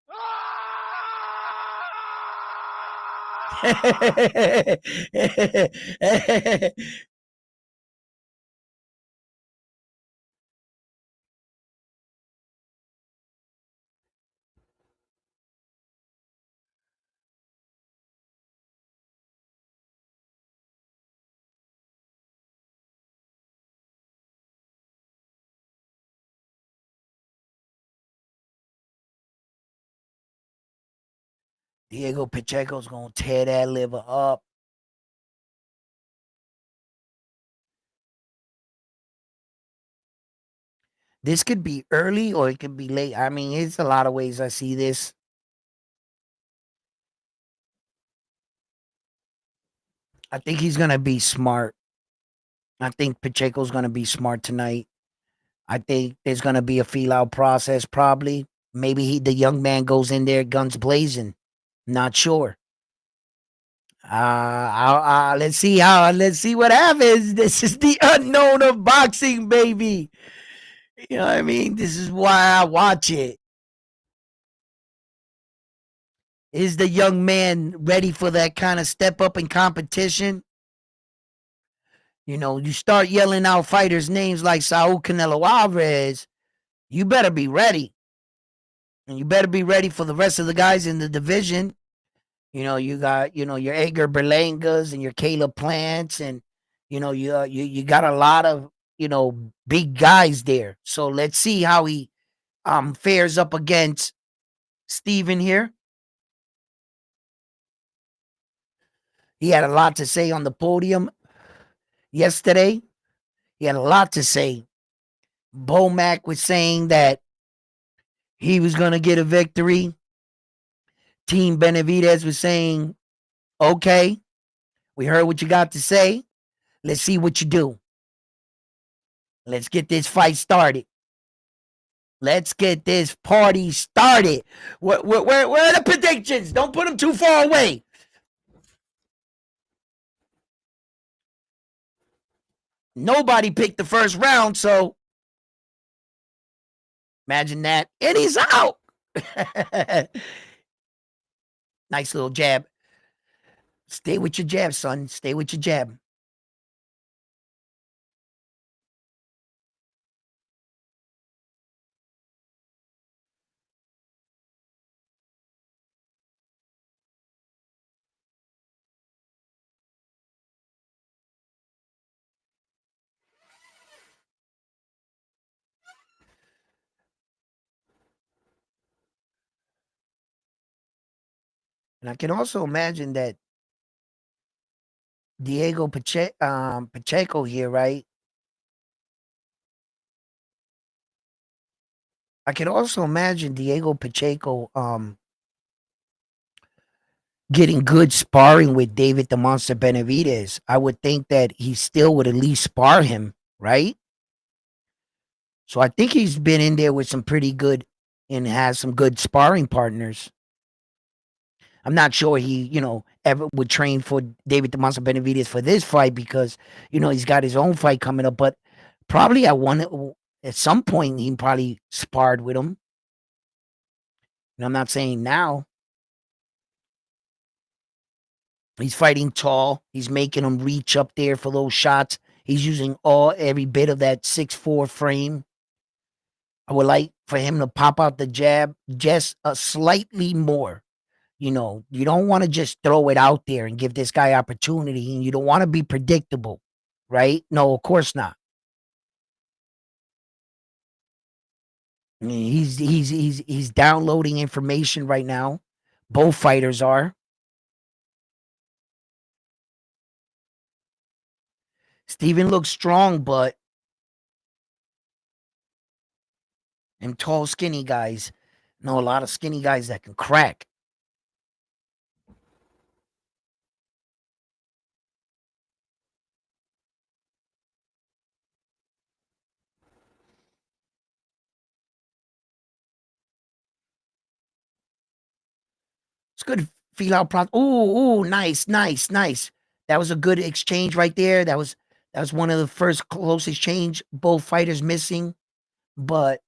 Diego Pacheco's gonna tear that liver up. This could be early or it could be late. I mean, it's a lot of ways I see this. I think he's gonna be smart. I think Pacheco's gonna be smart tonight. I think there's gonna be a feel out process, probably. Maybe the young man goes in there guns blazing. Not sure. Let's see what happens. This is the unknown of boxing, baby. You know what I mean? This is why I watch it. Is the young man ready for that kind of step up in competition? You know, you start yelling out fighters' names like Saul Canelo Alvarez, you better be ready. And you better be ready for the rest of the guys in the division. You know, you got, your Edgar Berlangas and your Caleb Plants, and, you got a lot of, big guys there. So let's see how he fares up against Steven here. He had a lot to say on the podium yesterday. He had a lot to say. Bomac was saying that he was going to get a victory. Team Benavidez was saying, okay, we heard what you got to say. Let's see what you do. Let's get this fight started. Let's get this party started. Where are the predictions? Don't put them too far away. Nobody picked the first round, so imagine that. And he's out. Nice little jab. Stay with your jab, son. Stay with your jab. And I can also imagine that Pacheco here, right? I can also imagine Diego Pacheco getting good sparring with David the Monster Benavidez. I would think that he still would at least spar him, right? So I think he's been in there with some pretty good and has some good sparring partners. I'm not sure he, ever would train for David the Monster Benavidez for this fight because, he's got his own fight coming up. But probably at some point he probably sparred with him. And I'm not saying now. He's fighting tall. He's making him reach up there for those shots. He's using every bit of that 6'4" frame. I would like for him to pop out the jab just slightly more. You don't want to just throw it out there and give this guy opportunity, and you don't want to be predictable, right? No, of course not. I mean, he's downloading information right now. Both fighters are. Steven looks strong, but them tall, skinny guys know a lot of skinny guys that can crack. It's good feel out pro. Ooh, nice, nice, nice. That was a good exchange right there. That was one of the first close exchange. Both fighters missing, but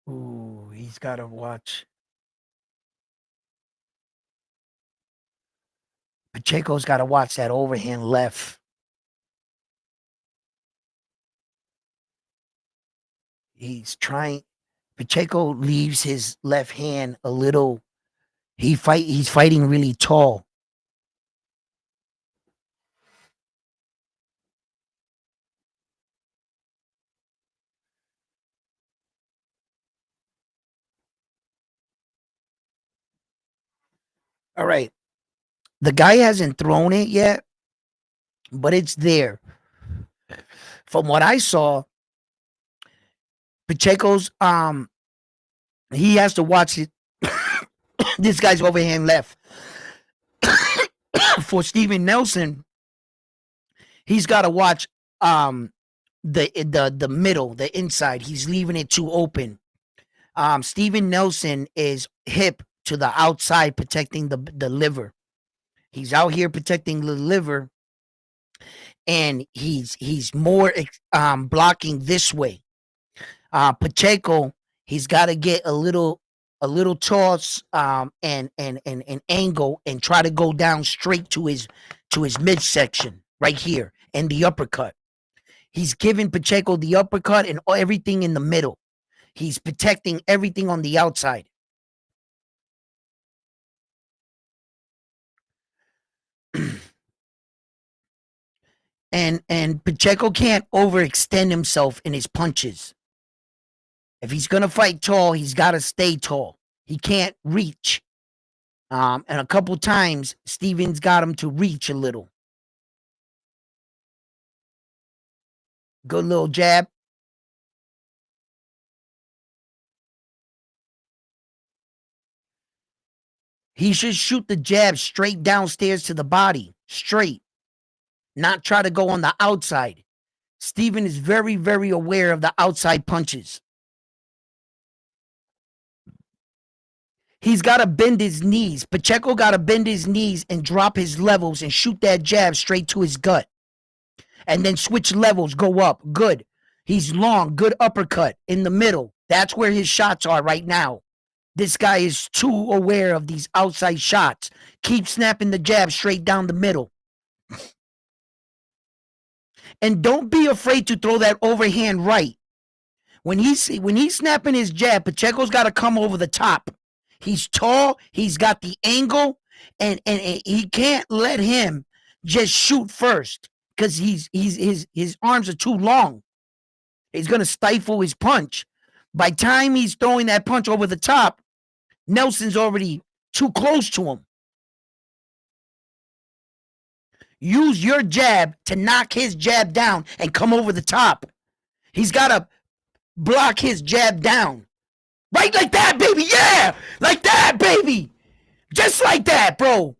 ooh, he's got to watch. Pacheco's got to watch that overhand left. He's trying. Pacheco leaves his left hand a little. He's fighting really tall. All right. The guy hasn't thrown it yet, but it's there. From what I saw, Pacheco's he has to watch it. This guy's overhand left. For Steven Nelson, he's got to watch the middle, the inside. He's leaving it too open. Steven Nelson is hip to the outside protecting the liver. He's out here protecting the liver, and he's more blocking this way. Pacheco, he's got to get a little toss and angle and try to go down straight to his midsection right here and the uppercut. He's giving Pacheco the uppercut and everything in the middle. He's protecting everything on the outside. And Pacheco can't overextend himself in his punches. If he's gonna fight tall, he's got to stay tall. He can't reach. And a couple times, Stevens got him to reach a little. Good little jab. He should shoot the jab straight downstairs to the body, straight, not try to go on the outside. Steven is very, very aware of the outside punches. He's got to bend his knees. Pacheco got to bend his knees and drop his levels and shoot that jab straight to his gut. And then switch levels, go up. Good. He's long, good uppercut in the middle. That's where his shots are right now. This guy is too aware of these outside shots. Keep snapping the jab straight down the middle. And don't be afraid to throw that overhand right. When he's snapping his jab, Pacheco's got to come over the top. He's tall, he's got the angle, and he can't let him just shoot first because his arms are too long. He's gonna stifle his punch. By time he's throwing that punch over the top, Nelson's already too close to him. Use your jab to knock his jab down and come over the top. He's got to block his jab down. Right like that, baby. Yeah. Like that, baby. Just like that, bro.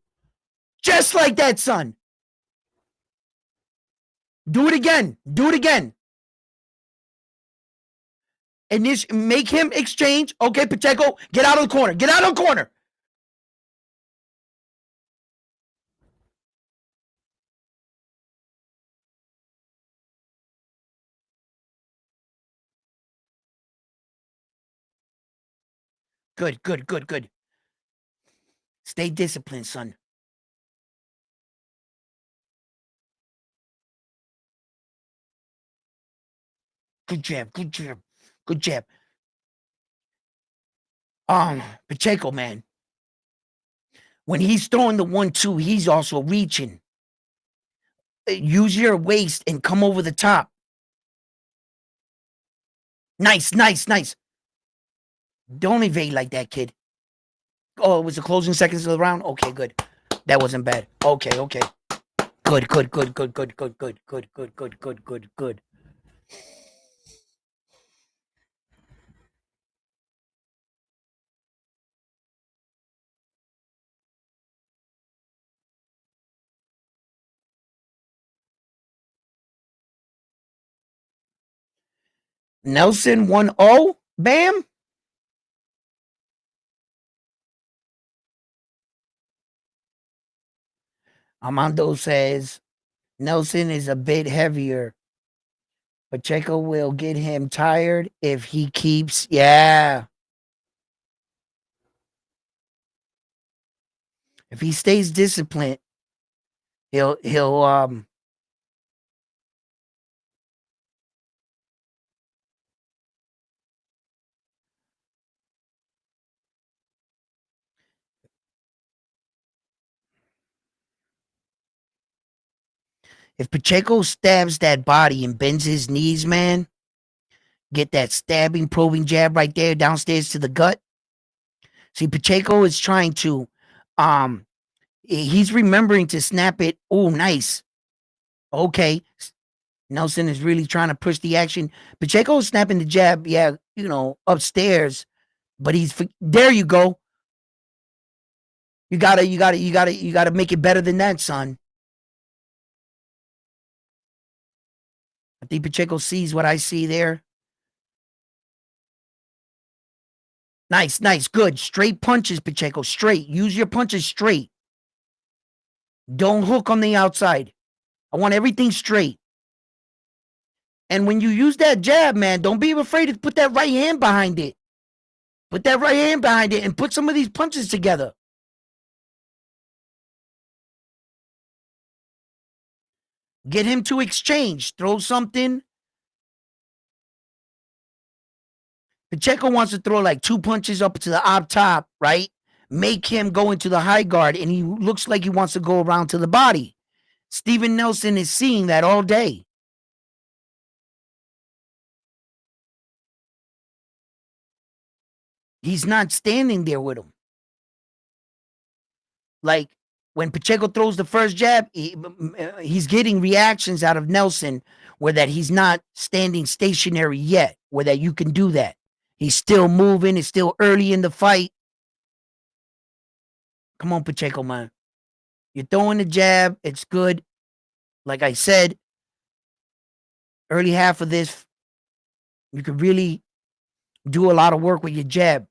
Just like that, son. Do it again. Do it again. And this make him exchange. Okay, Pacheco, get out of the corner. Get out of the corner. Good, good, good, good. Stay disciplined, son. Good jab, good jab, good jab. Pacheco, man. When he's throwing the 1-2, he's also reaching. Use your waist and come over the top. Nice, nice, nice. Don't evade like that, kid. Oh, it was the closing seconds of the round? Okay, good. That wasn't bad. Okay, okay. Good, good, good, good, good, good, good, good, good, good, good, good, good. Nelson 1-0. Bam. Armando says Nelson is a bit heavier. Pacheco will get him tired if he keeps. Yeah. If he stays disciplined, he'll if Pacheco stabs that body and bends his knees, man, get that stabbing, probing jab right there downstairs to the gut. See, Pacheco is trying to, he's remembering to snap it. Oh, nice. Okay. Nelson is really trying to push the action. Pacheco is snapping the jab, yeah, upstairs, but there you go. You gotta make it better than that, son. I think Pacheco sees what I see there. Nice, nice, good. Straight punches, Pacheco. Straight. Use your punches straight. Don't hook on the outside. I want everything straight. And when you use that jab, man, don't be afraid to put that right hand behind it. Put that right hand behind it and put some of these punches together. Get him to exchange. Throw something. Pacheco wants to throw like 2 punches up to the up top, right? Make him go into the high guard, and he looks like he wants to go around to the body. Steven Nelson is seeing that all day. He's not standing there with him. Like when Pacheco throws the first jab, he's getting reactions out of Nelson where that he's not standing stationary yet, where that you can do that. He's still moving. It's still early in the fight. Come on, Pacheco, man. You're throwing the jab. It's good. Like I said, early half of this, you could really do a lot of work with your jab.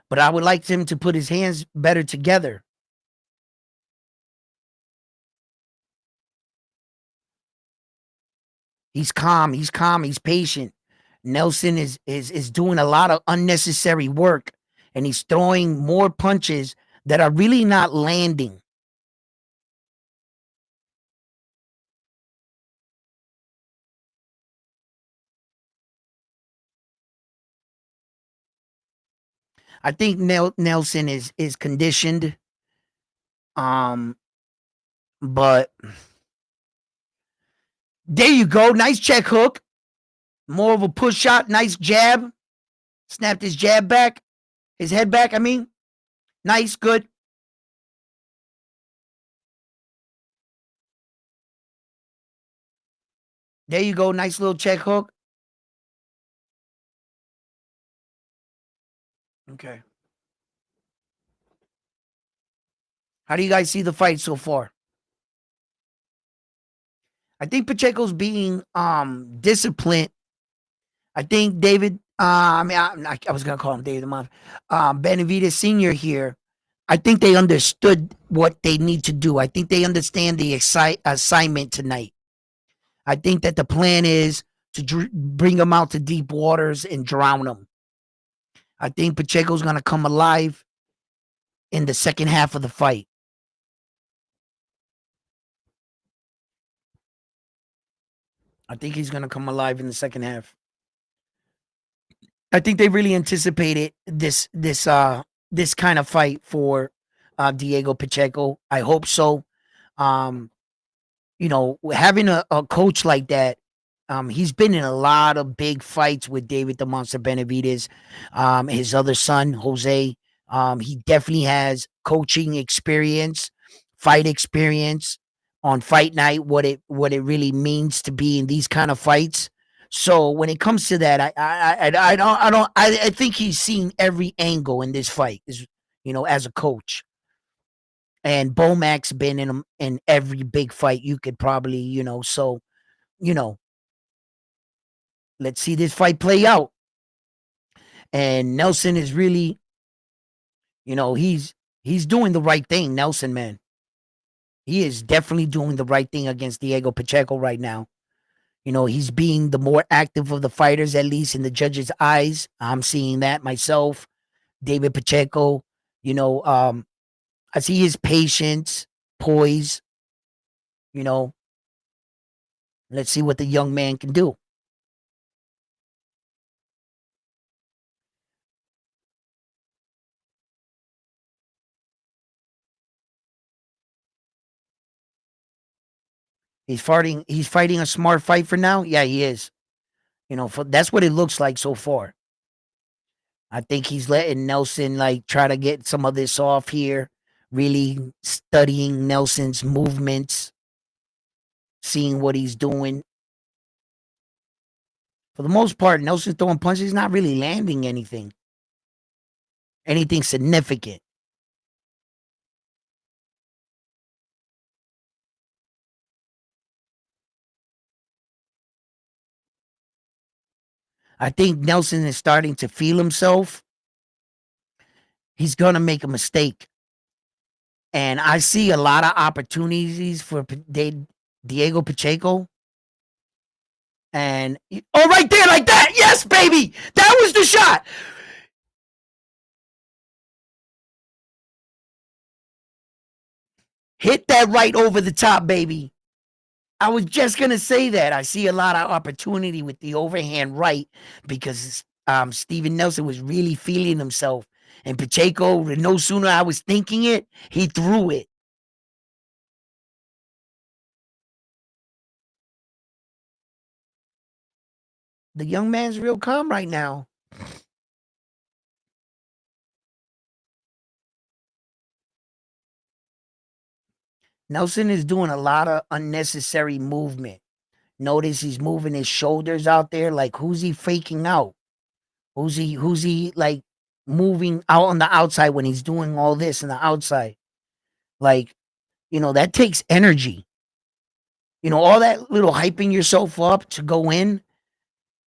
But I would like him to put his hands better together. He's calm. He's calm. He's patient. Nelson is doing a lot of unnecessary work, and he's throwing more punches that are really not landing. I think Nelson is conditioned, um, but there you go. Nice check hook. More of a push shot. Nice jab. Snapped his jab back. His head back. I mean, nice, good. There you go. Nice little check hook. Okay. How do you guys see the fight so far? I think Pacheco's being disciplined. I think David. I was gonna call him David Amon. Benavides Senior here. I think they understood what they need to do. I think they understand the assignment tonight. I think that the plan is to bring them out to deep waters and drown them. I think Pacheco's gonna come alive in the second half of the fight. I think he's gonna come alive in the second half. I think they really anticipated this kind of fight for Diego Pacheco. I hope so. Um, having a coach like that, he's been in a lot of big fights with David the Monster Benavides, his other son, Jose. He definitely has coaching experience, fight experience on fight night, what it really means to be in these kind of fights. So when it comes to that, I think he's seen every angle in this fight, as a coach. And Bomac's been in every big fight you could probably, so, you know, let's see this fight play out. And Nelson is really, he's doing the right thing, Nelson, man. He is definitely doing the right thing against Diego Pacheco right now. He's being the more active of the fighters, at least in the judges' eyes. I'm seeing that myself. David Pacheco, you know, um, I see his patience, poise, you know. Let's see what the young man can do. He's fighting a smart fight for now. Yeah, he is. That's what it looks like so far. I think he's letting Nelson like try to get some of this off here, really studying Nelson's movements, seeing what he's doing. For the most part, Nelson's throwing punches, he's not really landing anything significant. I think Nelson is starting to feel himself. He's going to make a mistake. And I see a lot of opportunities for Diego Pacheco. And oh, right there, like that. Yes, baby. That was the shot. Hit that right over the top, baby. I was just gonna say that. I see a lot of opportunity with the overhand right because Steven Nelson was really feeling himself. And Pacheco, no sooner I was thinking it, he threw it. The young man's real calm right now. Nelson is doing a lot of unnecessary movement. Notice he's moving his shoulders out there. Like, who's he faking out? Who's he like moving out on the outside when he's doing all this on the outside? Like, that takes energy. All that little hyping yourself up to go in.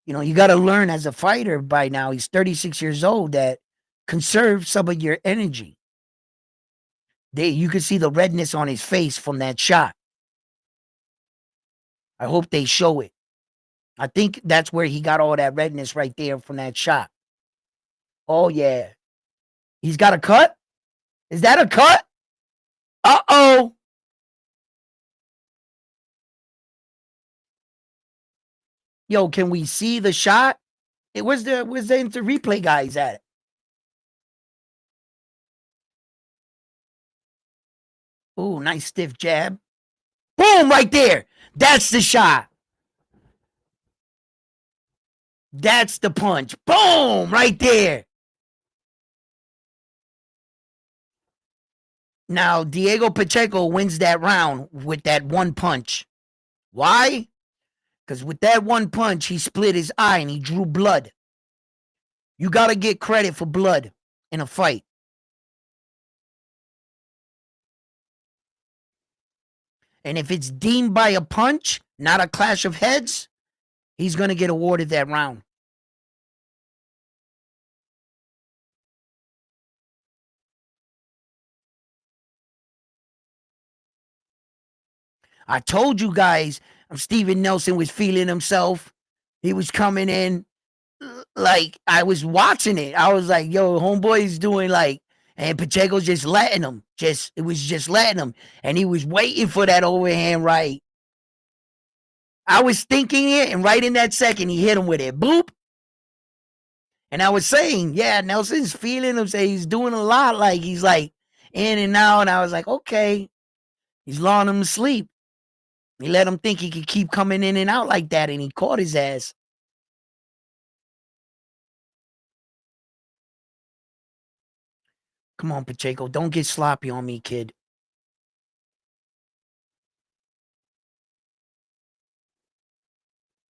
You got to learn as a fighter by now. He's 36 years old that conserve some of your energy. You can see the redness on his face from that shot. I hope they show it. I think that's where he got all that redness right there from that shot. Oh, yeah. He's got a cut? Is that a cut? Uh-oh. Yo, can we see the shot? Where's the replay guys at? Oh, nice stiff jab. Boom, right there. That's the shot. That's the punch. Boom, right there. Now, Diego Pacheco wins that round with that one punch. Why? Because with that one punch, he split his eye and he drew blood. You got to get credit for blood in a fight. And if it's deemed by a punch, not a clash of heads, he's going to get awarded that round. I told you guys, Steven Nelson was feeling himself. He was coming in like I was watching it. I was like, yo, homeboy's doing like, and Pacheco's just letting him. It was just letting him. And he was waiting for that overhand right. I was thinking it, and right in that second, he hit him with it. Boop. And I was saying, yeah, Nelson's feeling him. Say he's doing a lot. Like he's like in and out. And I was like, okay, he's lulling him to sleep. He let him think he could keep coming in and out like that, and he caught his ass. Come on, Pacheco, don't get sloppy on me, kid.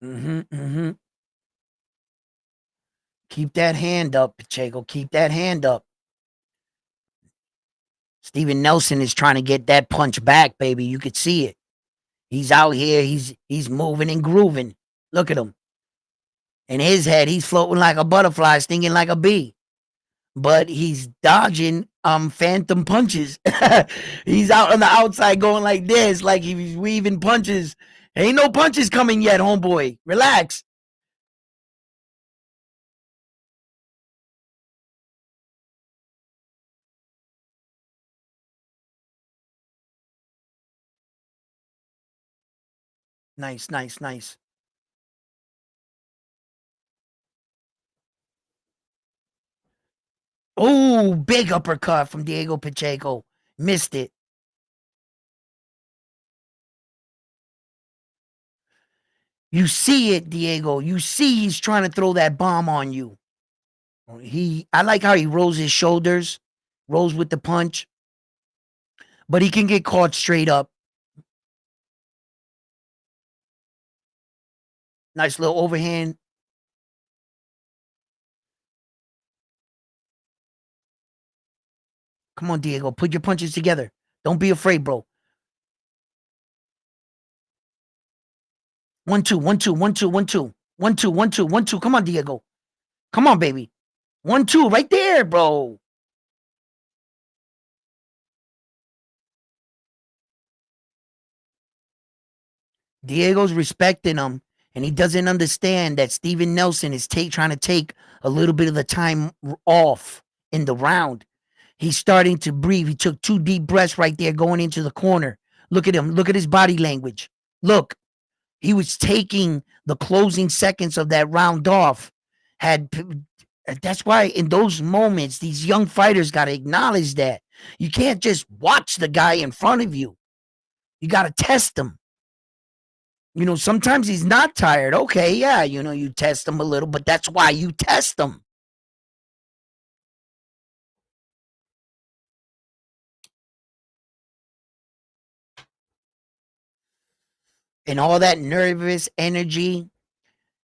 Mm-hmm. Keep that hand up, Pacheco. Keep that hand up. Steven Nelson is trying to get that punch back, baby. You could see it. He's out here. He's moving and grooving. Look at him. In his head, he's floating like a butterfly, stinging like a bee. But he's dodging phantom punches. He's out on the outside going like this, like he's weaving punches. Ain't no punches coming yet, homeboy. Relax. Nice, nice, nice. Oh, big uppercut from Diego Pacheco. Missed it. You see it, Diego. You see he's trying to throw that bomb on you. I like how he rolls his shoulders, rolls with the punch, but he can get caught straight up. Nice little overhand. Come on, Diego. Put your punches together. Don't be afraid, bro. 1-2, 1-2, 1-2, 1-2. 1 2 1 2 1 2. Come on, Diego. Come on, baby. 1 2 right there, bro. Diego's respecting him, and he doesn't understand that Steven Nelson is trying to take a little bit of the time off in the round. He's starting to breathe. He took 2 deep breaths right there going into the corner. Look at him. Look at his body language. Look, he was taking the closing seconds of that round off. Had That's why in those moments, these young fighters got to acknowledge that you can't just watch the guy in front of you. You got to test him. Sometimes he's not tired. Okay, yeah, you test him a little, but that's why you test him. And all that nervous energy,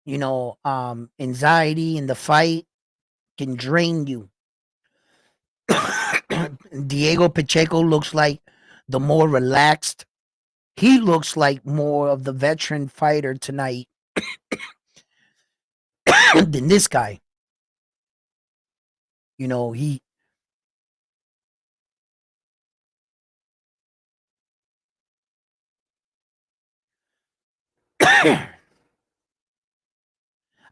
anxiety in the fight can drain you. Diego Pacheco looks like the more relaxed. He looks like more of the veteran fighter tonight than this guy. He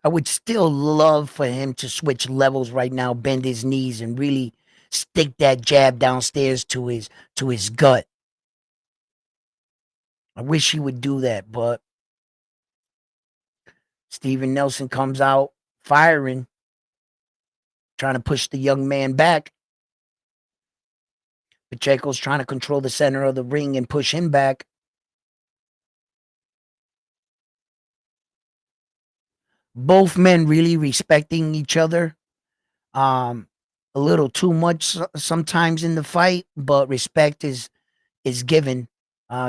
I would still love for him to switch levels right now, bend his knees and really stick that jab downstairs to his gut. I wish he would do that, but Steven Nelson comes out firing, trying to push the young man back. Pacheco's trying to control the center of the ring and push him back. Both men really respecting each other. Um, a little too much sometimes in the fight, but respect is given.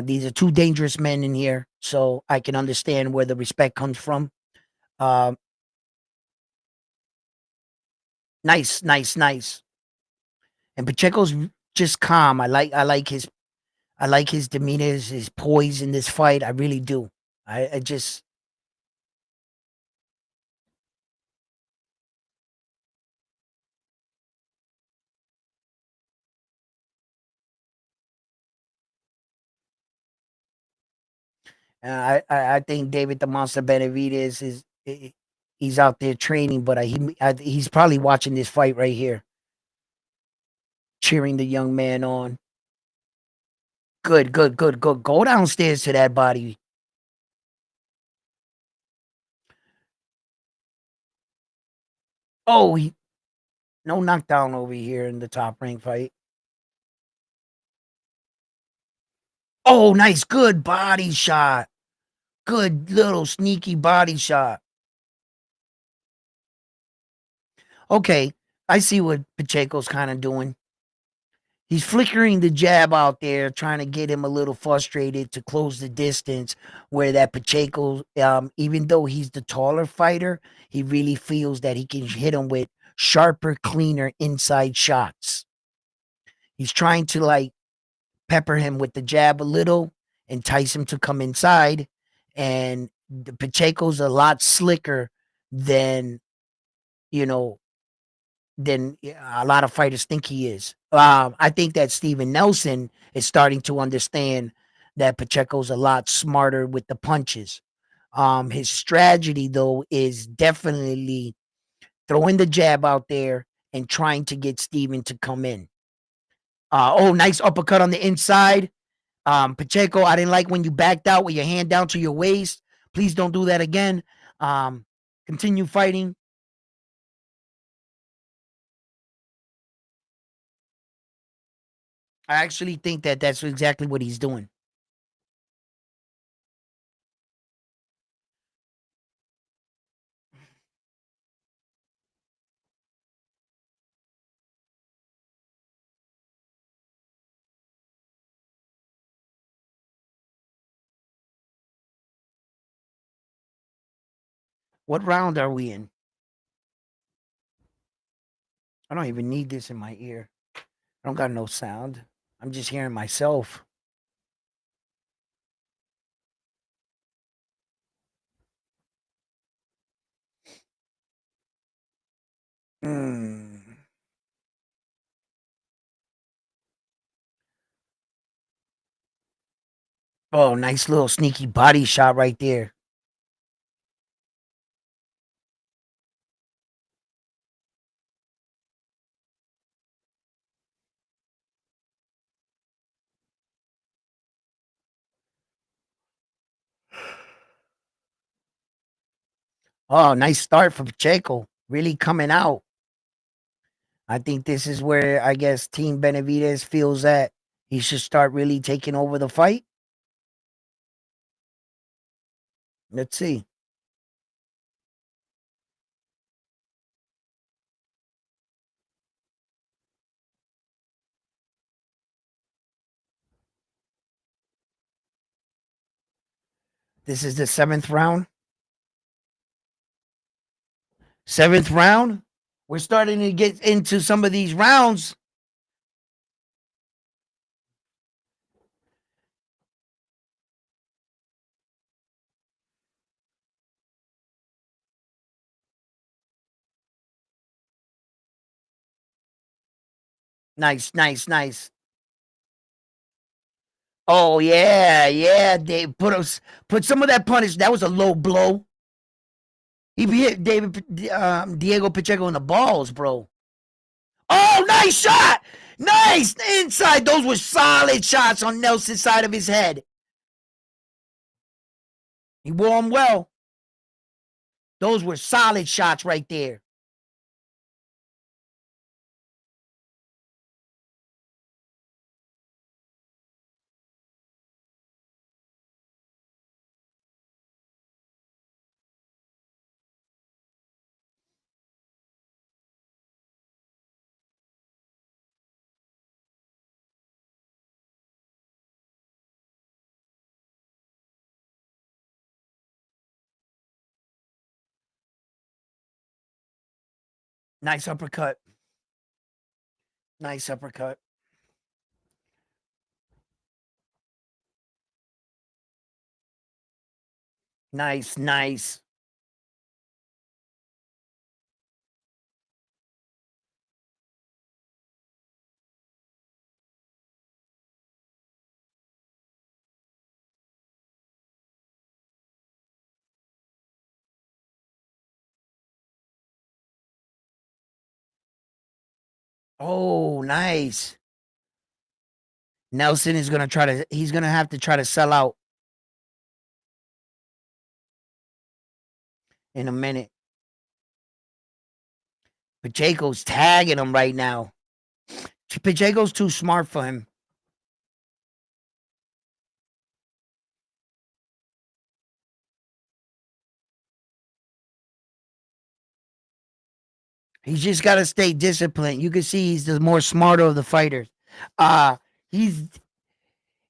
These are two dangerous men in here, so I can understand where the respect comes from. Uh, nice, nice, nice. And Pacheco's just calm. I like his demeanor, his poise in this fight. I really do. I just I think David the Monster Benavidez he's out there training, but he's probably watching this fight right here, cheering the young man on. Good, good, good, good. Go downstairs to that body. Oh, no knockdown over here in the top rank fight. Oh, nice, good body shot. Good little sneaky body shot. Okay, I see what Pacheco's kind of doing. He's flickering the jab out there, trying to get him a little frustrated to close the distance. Where that Pacheco, even though he's the taller fighter, he really feels that he can hit him with sharper, cleaner inside shots. He's trying to like pepper him with the jab a little, entice him to come inside. And the Pacheco's a lot slicker than you know than a lot of fighters think he is. I think that Steven Nelson is starting to understand that Pacheco's a lot smarter with the punches. His strategy, though, is definitely throwing the jab out there and trying to get Steven to come in. Oh, nice uppercut on the inside. Pacheco, I didn't like when you backed out with your hand down to your waist. Please don't do that again. Um, Continue fighting. I actually think that that's exactly what he's doing. What round are we in? I don't even need this in my ear. I don't got no sound. I'm just hearing myself. Mm. Oh, nice little sneaky body shot right there. Oh, nice start for Pacheco. Really coming out. I think this is where I guess Team Benavidez feels that he should start really taking over the fight. Let's see. This is the seventh round. Seventh round. We're starting to get into some of these rounds. Nice, nice, nice. Oh yeah, yeah. They put some of that punish. That was a low blow. He hit Diego Pacheco in the balls, bro. Oh, nice shot! Nice inside. Those were solid shots on Nelson's side of his head. He wore them well. Those were solid shots right there. Nice uppercut. Nice uppercut. Nice, nice. Oh, nice. Nelson is gonna try to. He's gonna have to try to sell out in a minute. Pacheco's tagging him right now. Pacheco's too smart for him. He's just got to stay disciplined. You can see he's the more smarter of the fighters. Uh he's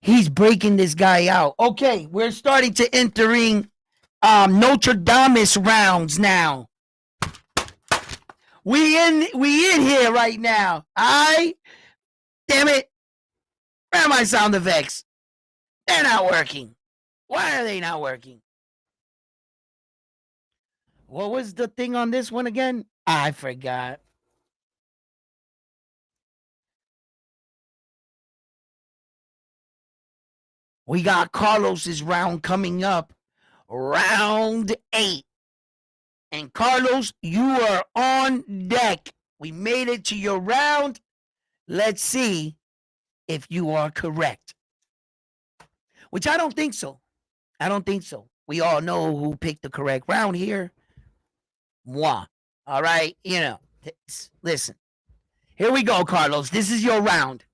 he's breaking this guy out. Okay, we're starting to entering Notre Dame's rounds now. We in here right now. I damn it. Where are my sound effects? They're not working. Why are they not working? What was the thing on this one again? I forgot. We got Carlos's round coming up. Round 8. And Carlos, you are on deck. We made it to your round. Let's see if you are correct. Which I don't think so. I don't think so. We all know who picked the correct round here. Moi. All right. Listen. Here we go, Carlos. This is your round.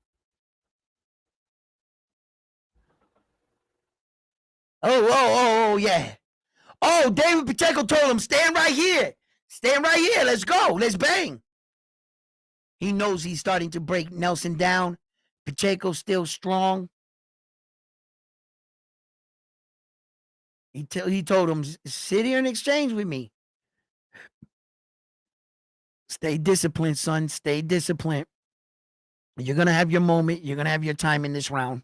Oh, yeah. Oh, David Pacheco told him, stand right here. Stand right here. Let's go. Let's bang. He knows he's starting to break Nelson down. Pacheco's still strong. He told him, sit here and exchange with me. Stay disciplined, son. Stay disciplined. You're gonna have your moment. You're gonna have your time in this round.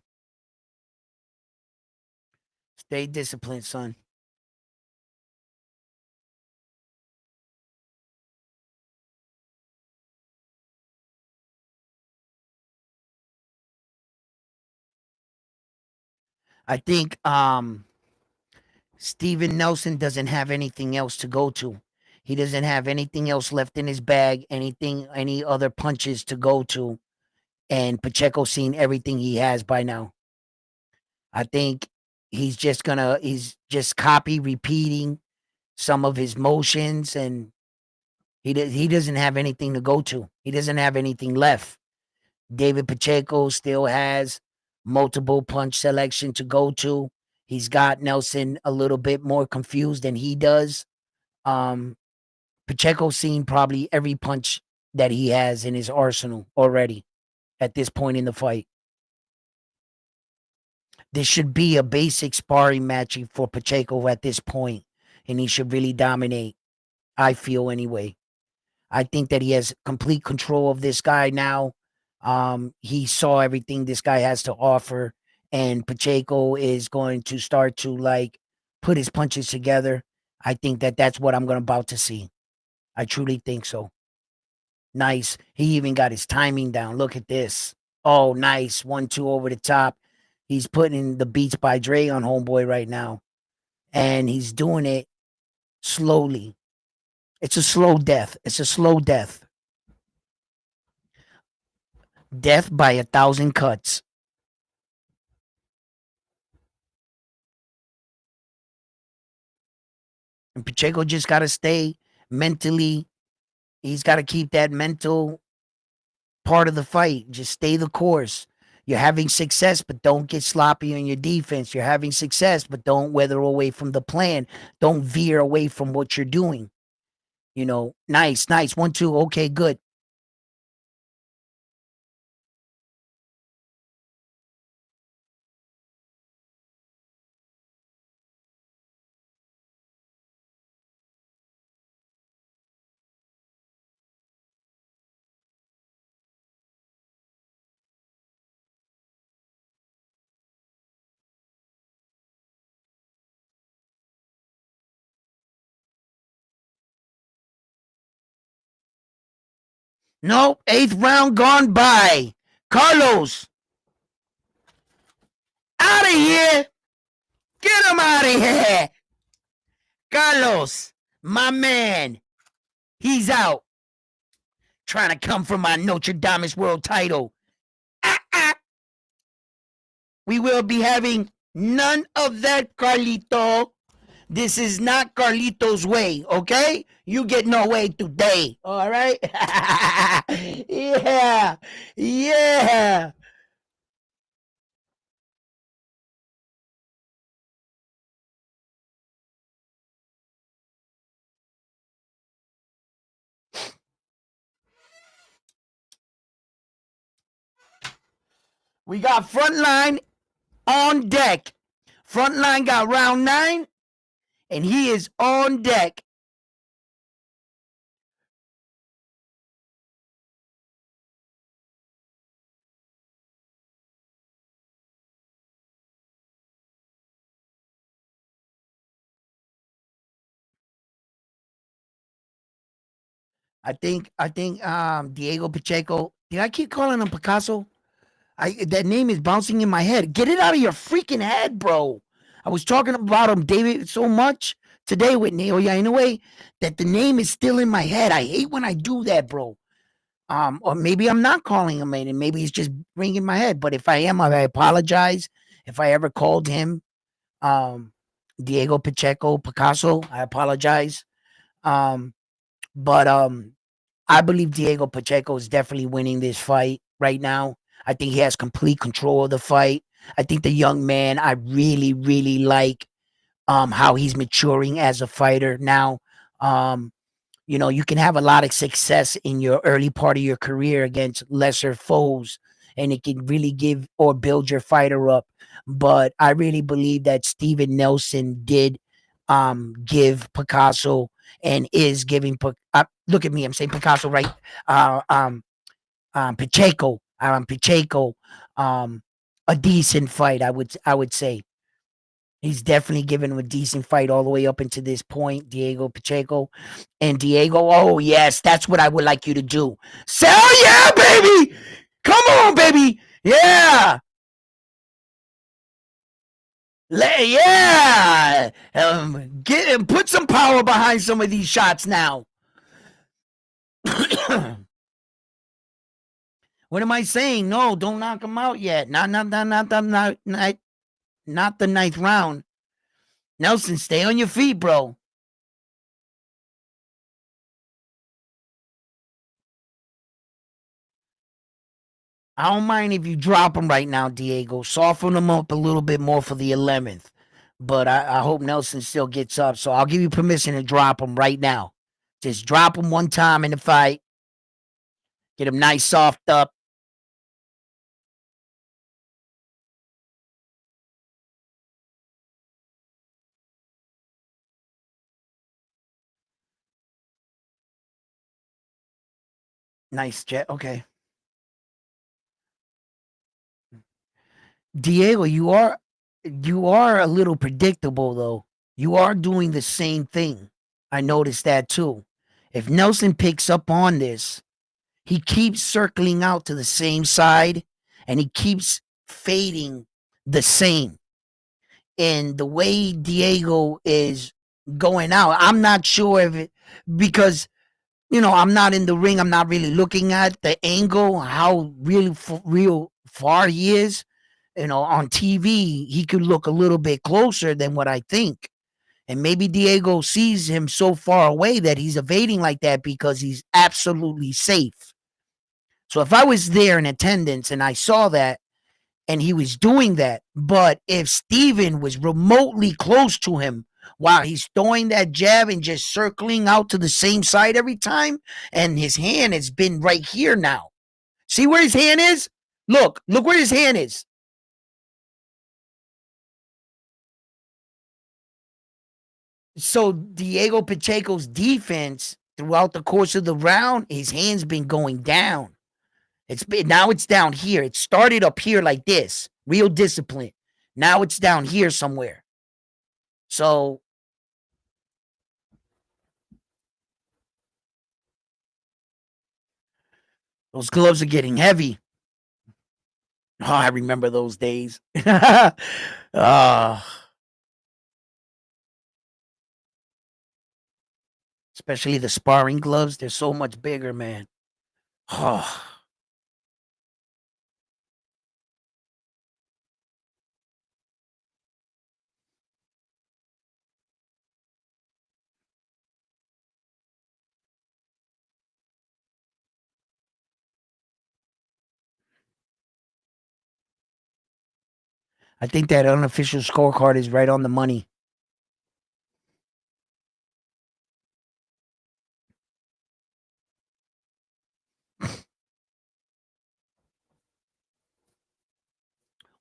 Stay disciplined, son. I think Steven Nelson doesn't have anything else to go to. He doesn't have anything else left in his bag, any other punches to go to. And Pacheco's seen everything he has by now. I think he's just copy repeating some of his motions, and he doesn't have anything to go to. He doesn't have anything left. David Pacheco still has multiple punch selection to go to. He's got Nelson a little bit more confused than he does. Um, Pacheco's seen probably every punch that he has in his arsenal already at this point in the fight. This should be a basic sparring match for Pacheco at this point, and he should really dominate. I feel anyway. I think that he has complete control of this guy now. He saw everything this guy has to offer, and Pacheco is going to start to like put his punches together. I think that that's what I'm about to see. I truly think so. Nice. He even got his timing down. Look at this. Oh, nice. 1-2 over the top. He's putting the Beats by Dre on Homeboy right now, and he's doing it slowly. It's a slow death. It's a slow death. Death by 1,000 cuts. And Pacheco just got to stay mentally. He's got to keep that mental part of the fight. Just stay the course. You're having success, but don't get sloppy on your defense. You're having success, but don't weather away from the plan. Don't veer away from what you're doing. You know, nice, nice. 1-2. Okay, good. No, eighth round gone by. Carlos, out of here. Get him out of here. Carlos, my man, he's out. Trying to come for my Notre Dame's world title. Ah. We will be having none of that, Carlito. This is not Carlito's way, okay? You get no way today, all right? Yeah, yeah. We got Frontline on deck. Frontline got round 9, and he is on deck. I think Diego Pacheco. Did I keep calling him Picasso? That name is bouncing in my head. Get it out of your freaking head, bro. I was talking about him, David, so much today with Neo Inoue that the name is still in my head. I hate when I do that, bro. Or maybe I'm not calling him, and maybe it's just ringing my head. But if I am, I apologize. If I ever called him, um, Diego Pacheco Picasso, I apologize. Um, but I believe Diego Pacheco is definitely winning this fight right now. I think he has complete control of the fight. I think the young man, I really, really like how he's maturing as a fighter now. Um, you know, you can have a lot of success in your early part of your career against lesser foes, and it can really give or build your fighter up. But I really believe that Steven Nelson did give Picasso and is giving. Look at me, I'm saying Picasso, right? Uh, um, Pacheco, um, a decent fight. I would say he's definitely given him a decent fight all the way up into this point, Diego Pacheco. And Diego, oh, yes, that's what I would like you to do. Sell, yeah, baby. Come on, baby. Yeah. Yeah, get put some power behind some of these shots now. What am I saying? No, don't knock him out yet. Not the ninth round. Nelson, stay on your feet, bro. I don't mind if you drop him right now, Diego. Soften him up a little bit more for the 11th. But I hope Nelson still gets up. So I'll give you permission to drop him right now. Just drop him one time in the fight. Get him nice, soft up. Nice jet. Okay. Diego, you are a little predictable though. You are doing the same thing. I noticed that too. If Nelson picks up on this, he keeps circling out to the same side and he keeps fading the same. And the way Diego is going out, I'm not sure if it because I'm not in the ring. I'm not really looking at the angle, how really real far he is. On TV, he could look a little bit closer than what I think. And maybe Diego sees him so far away that he's evading like that because he's absolutely safe. So if I was there in attendance and I saw that and he was doing that, but if Steven was remotely close to him while he's throwing that jab and just circling out to the same side every time, and his hand has been right here now. See where his hand is? Look where his hand is. So Diego Pacheco's defense throughout the course of the round, his hand's been going down. Now it's down here. It started up here like this, real discipline. Now it's down here somewhere. So those gloves are getting heavy. Oh, I remember those days. uh, especially the sparring gloves. They're so much bigger, man. Oh, I think that unofficial scorecard is right on the money.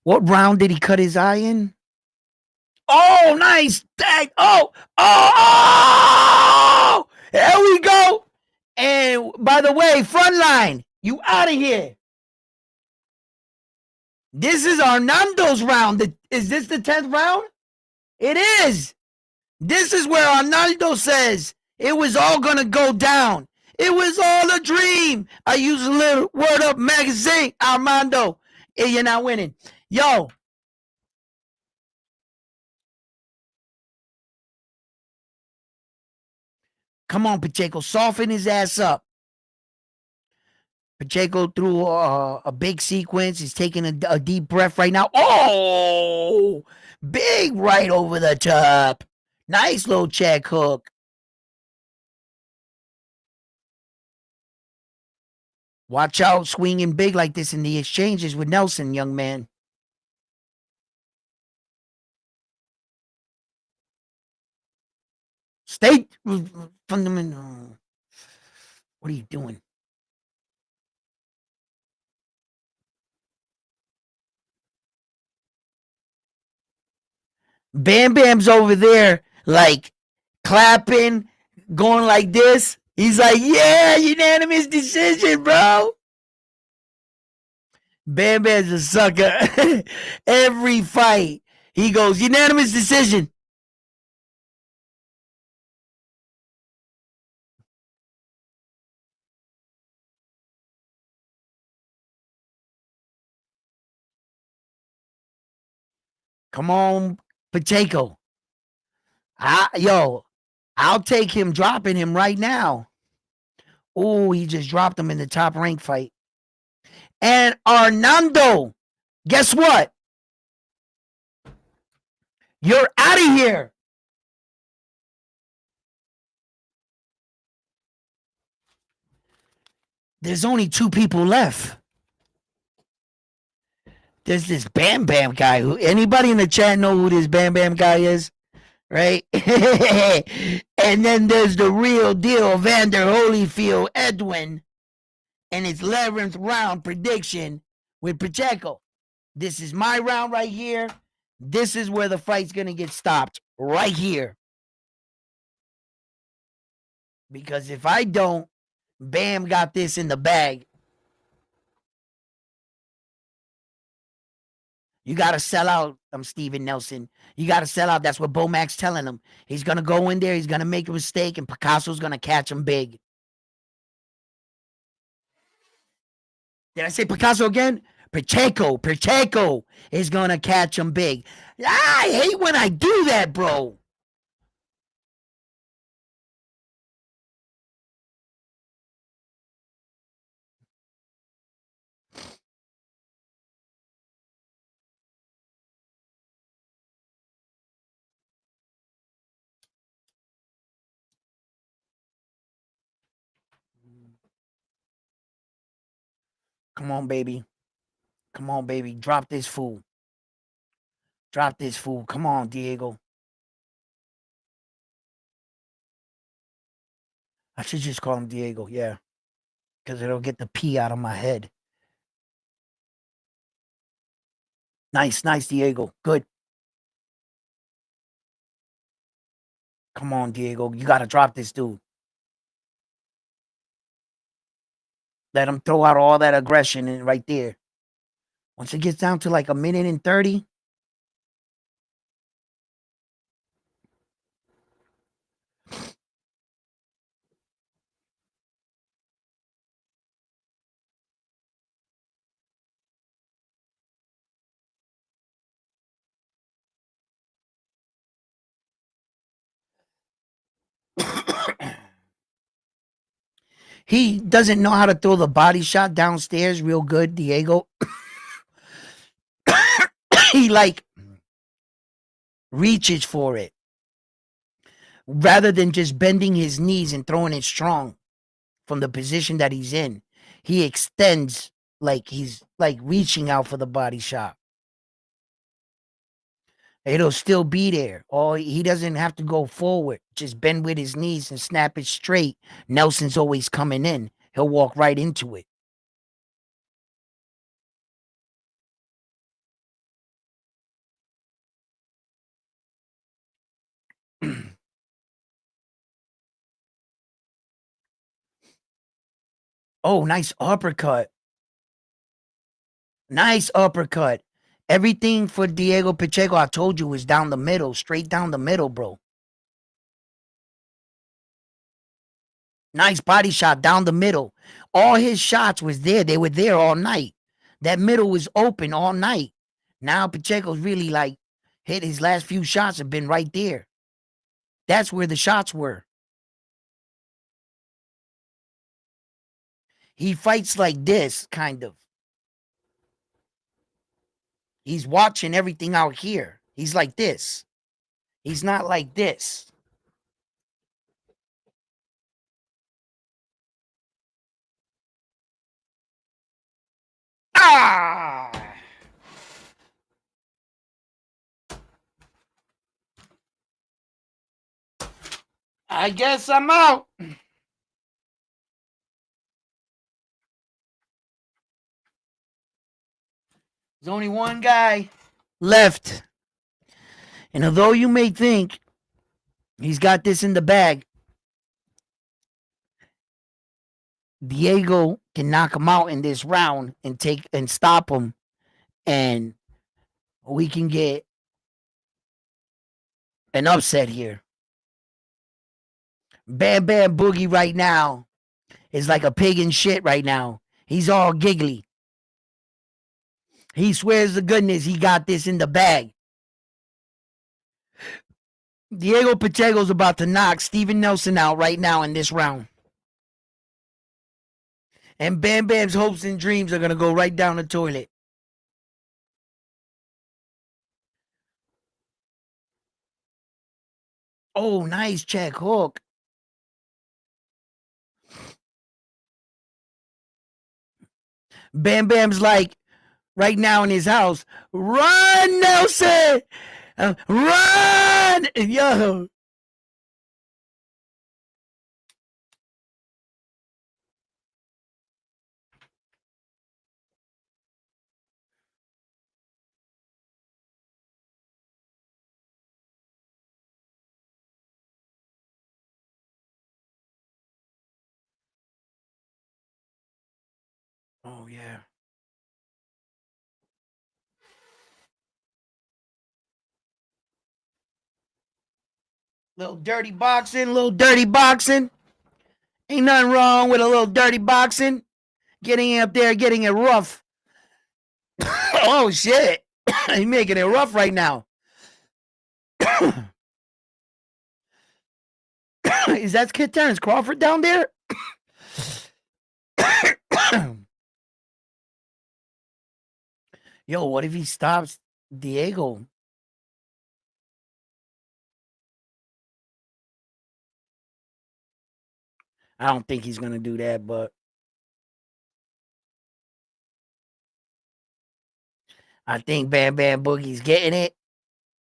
What round did he cut his eye in? Oh, nice. Oh, there we go. And by the way, front line, you out of here. This is Arnaldo's round. Is this the 10th round? It is. This is where Arnaldo says it was all going to go down. It was all a dream. I use a little word up magazine, Armando. And you're not winning. Yo, come on, Pacheco. Soften his ass up. Pacheco threw a big sequence. He's taking a deep breath right now. Oh, big right over the top. Nice little check hook. Watch out swinging big like this in the exchanges with Nelson, young man. Stay fundamental. What are you doing? Bam Bam's over there, like clapping, going like this. He's like, yeah, unanimous decision, bro. Bam Bam's a sucker. Every fight, he goes, unanimous decision. Come on. Pacheco. I'll take him dropping him right now. Oh, he just dropped him in the top rank fight. And Arnando, guess what? You're out of here. There's only 2 people left. There's this Bam Bam guy. Who anybody in the chat know who this Bam Bam guy is? Right? And then there's the real deal, Vander Holyfield, Edwin, and his 11th round prediction with Pacheco. This is my round right here. This is where the fight's going to get stopped. Right here. Because if I don't, Bam got this in the bag. You got to sell out. I'm Steven Nelson. You got to sell out. That's what Bomac's telling him. He's going to go in there. He's going to make a mistake, and Picasso's going to catch him big. Did I say Picasso again? Pacheco is going to catch him big. I hate when I do that, bro. Come on, baby. Come on, baby. Drop this fool. Drop this fool. Come on, Diego. I should just call him Diego, yeah. Because it'll get the P out of my head. Nice, Diego. Good. Come on, Diego. You got to drop this dude. Let him throw out all that aggression in right there. Once it gets down to like a minute and 30. He doesn't know how to throw the body shot downstairs real good, Diego. He like reaches for it rather than just bending his knees and throwing it strong from the position that he's in. He extends like he's like reaching out for the body shot. It'll still be there. Or he doesn't have to go forward. Just bend with his knees and snap it straight. Nelson's always coming in. He'll walk right into it. Oh, nice uppercut. Nice uppercut. Everything for Diego Pacheco, I told you, is down the middle. Straight down the middle, bro. Nice body shot down the middle. All his shots was there. They were there all night. That middle was open all night. Now Pacheco's really like hit his last few shots have been right there. That's where the shots were. He fights like this, kind of. He's watching everything out here. He's like this. He's not like this. Ah! I guess I'm out. There's only one guy left. And although you may think he's got this in the bag, Diego can knock him out in this round and take and stop him, and we can get an upset here. Bam Bam Boogie right now is like a pig in shit right now. He's all giggly. He swears to goodness he got this in the bag. Diego Pacheco's about to knock Steven Nelson out right now in this round. And Bam Bam's hopes and dreams are going to go right down the toilet. Oh, nice check hook. Bam Bam's like right now in his house. Run, Nelson! Run! Yo. Oh, yeah. Little dirty boxing, little dirty boxing. Ain't nothing wrong with a little dirty boxing. Getting up there, getting it rough. Oh, shit. He's making it rough right now. Is that Kid Terrence Crawford down there? Yo, what if he stops Diego? I don't think he's going to do that, but I think Bam Bam Boogie's getting it.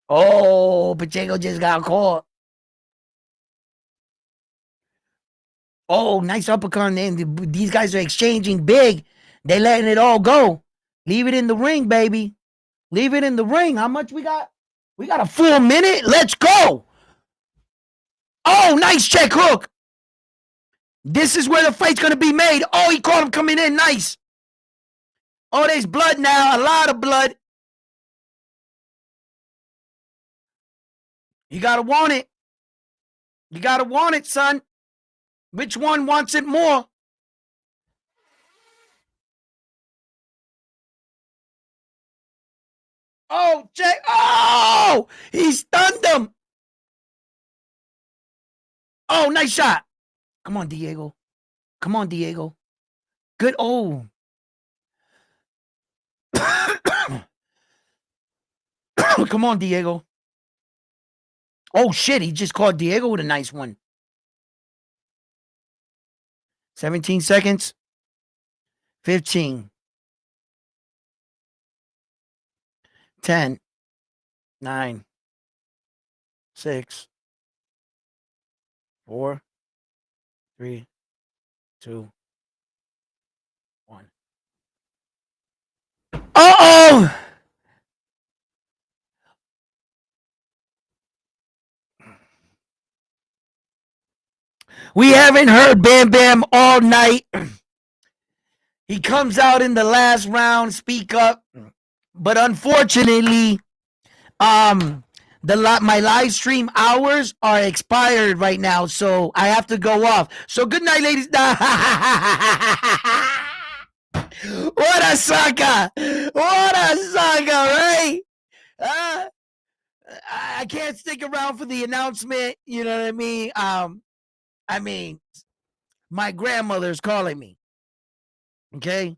Oh, Pacheco just got caught. Oh, nice uppercut. And these guys are exchanging big. They letting it all go. Leave it in the ring, baby. Leave it in the ring. How much we got? We got a full minute. Let's go. Oh, nice check hook. This is where the fight's going to be made. Oh, he caught him coming in. Nice. Oh, there's blood now. A lot of blood. You got to want it. You got to want it, son. Which one wants it more? Oh, check. Oh, he stunned him. Oh, nice shot. Come on, Diego. Come on, Diego. Good. Oh. Come on, Diego. Oh, shit. He just caught Diego with a nice one. 17 seconds. 15. 10. 9. 6. 4. 3. 2. 1. Uh-oh! We haven't heard Bam Bam all night. He comes out in the last round, speak up. But unfortunately, my live stream hours are expired right now, so I have to go off. So good night, ladies. What a saga! What a saga, right? I can't stick around for the announcement. You know what I mean, my grandmother's calling me. Okay,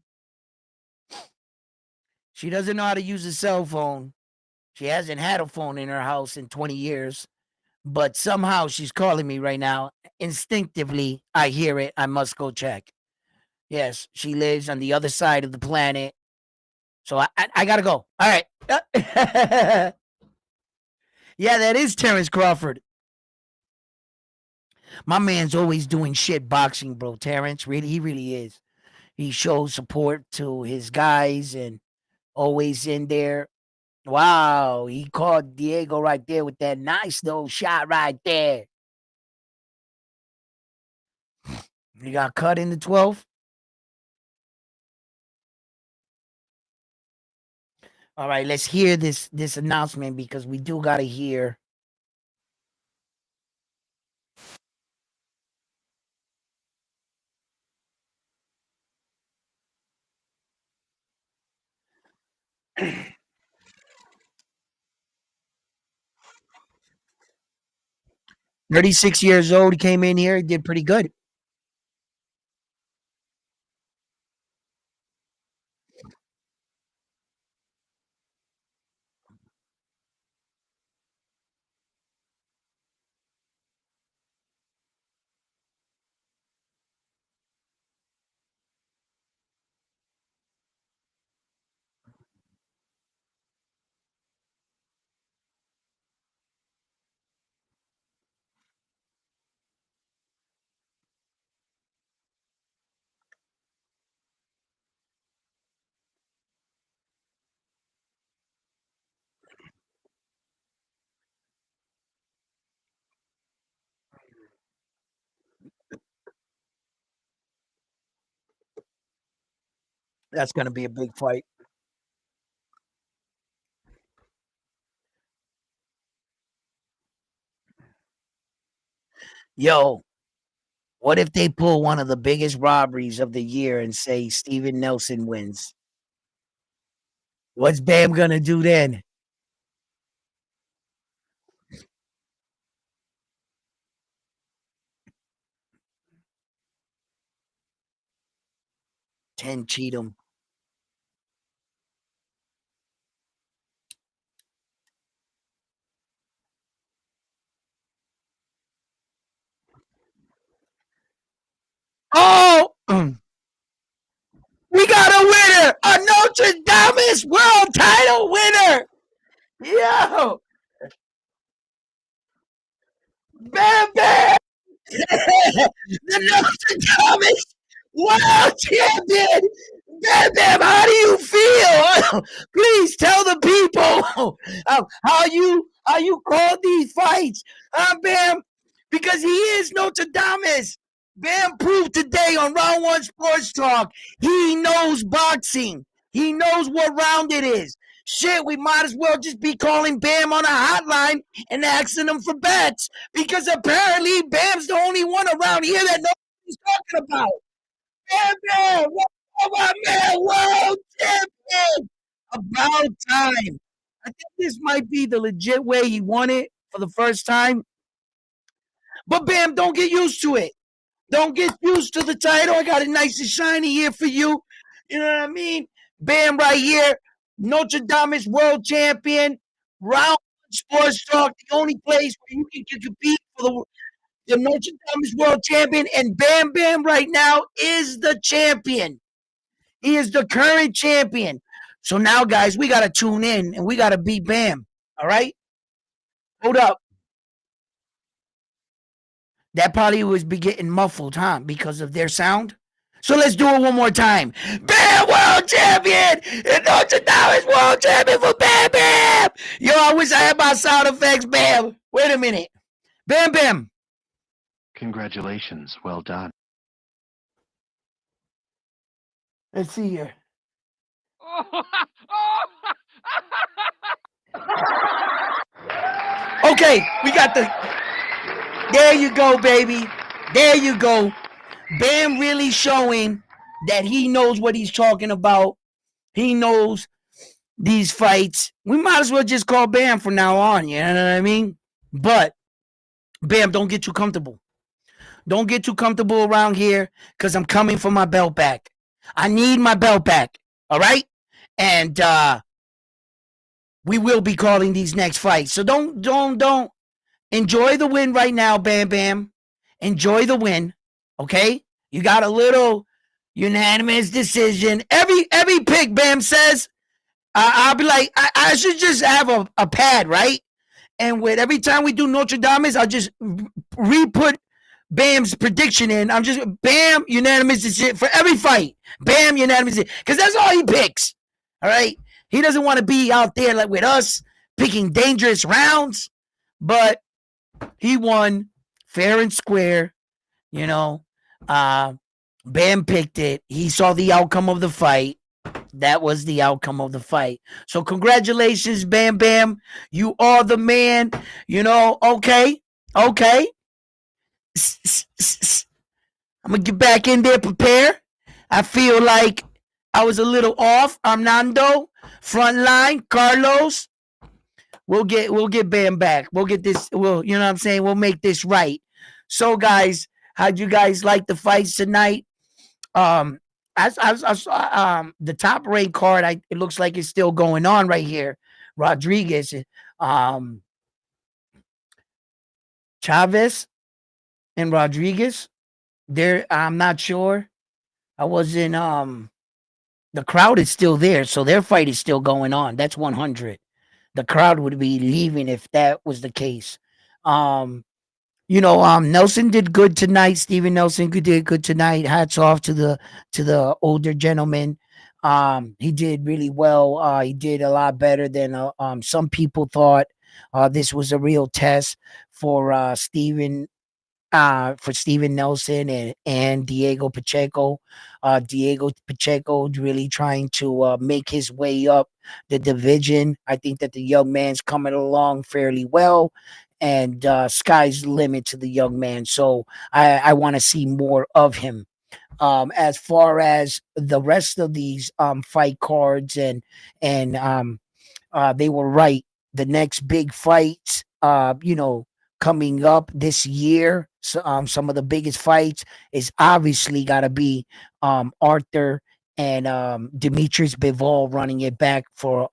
she doesn't know how to use a cell phone. She hasn't had a phone in her house in 20 years, but somehow she's calling me right now. Instinctively, I hear it. I must go check. Yes, she lives on the other side of the planet. So I gotta go. All right. Yeah, that is Terrence Crawford. My man's always doing shit boxing, bro. Terrence, really, he really is. He shows support to his guys and always in there. Wow, he caught Diego right there with that nice little shot right there. He got cut in the 12th. All right, let's hear this announcement because we do gotta hear. 36 years old. He came in here. He did pretty good. That's going to be a big fight. Yo, what if they pull one of the biggest robberies of the year and say Steven Nelson wins? What's Bam going to do then? 10 Cheatham. Oh, we got a winner, a Notre Dame world title winner. Yo, Bam Bam, the Notre Dame world champion. Bam Bam, how do you feel? Please tell the people how you call these fights, Bam, because he is Notre Dame. Bam proved today on Round One Sports Talk he knows boxing. He knows what round it is. Shit, we might as well just be calling Bam on a hotline and asking him for bets because apparently Bam's the only one around here that knows what he's talking about. Bam Bam, my man, world champion. About time. I think this might be the legit way he won it for the first time. But Bam, don't get used to it. Don't get used to the title. I got it nice and shiny here for you. You know what I mean? Bam, right here. Notre Dame's world champion. Round Sports Talk, the only place where you can compete for the Notre Dame's world champion. And Bam Bam right now is the champion. He is the current champion. So now, guys, we got to tune in and we got to beat Bam. All right? Hold up. That probably was be getting muffled, huh? Because of their sound. So let's do it one more time. Bam world champion! And Notre Dame is world champion for Bam Bam! Yo, I wish I had my sound effects, Bam. Wait a minute. Bam Bam. Congratulations. Well done. Let's see here. Okay, we got the. There you go, baby. There you go. Bam really showing that he knows what he's talking about. He knows these fights. We might as well just call Bam from now on. You know what I mean? But Bam, don't get too comfortable. Don't get too comfortable around here because I'm coming for my belt back. I need my belt back. All right? And we will be calling these next fights. So don't enjoy the win right now, Bam Bam. Enjoy the win. Okay? You got a little unanimous decision. Every pick, Bam says, I'll be like, I should just have a pad, right? And with every time we do Notre Dame, I'll just re-put Bam's prediction in. I'm just Bam unanimous decision for every fight. Bam unanimous decision. Because that's all he picks. All right? He doesn't want to be out there like with us picking dangerous rounds. But he won fair and square. You know, Bam picked it. He saw the outcome of the fight. That was the outcome of the fight. So congratulations, Bam Bam. You are the man. You know, okay. I'm going to get back in there, prepare. I feel like I was a little off. Armando, front line, Carlos. we'll get Bam back. We'll get this. We'll you know what I'm saying. We'll make this right. So guys, how'd you guys like the fights tonight? Um, as the top ranked card, it looks like it's still going on right here. Rodriguez, um, Chavez, and Rodriguez. There, I'm not sure. I wasn't. The crowd is still there, so their fight is still going on. That's 100. The crowd would be leaving if that was the case. Um, Nelson did good tonight. Steven Nelson did good tonight. Hats off to the older gentleman. He did really well. He did a lot better than some people thought. This was a real test for Steven Nelson and Diego Pacheco. Diego Pacheco really trying to make his way up the division. I think that the young man's coming along fairly well, and sky's the limit to the young man. So I want to see more of him. As far as the rest of these fight cards and they were right. The next big fights, coming up this year, so, some of the biggest fights is obviously got to be Arthur and Demetrius Bivol running it back for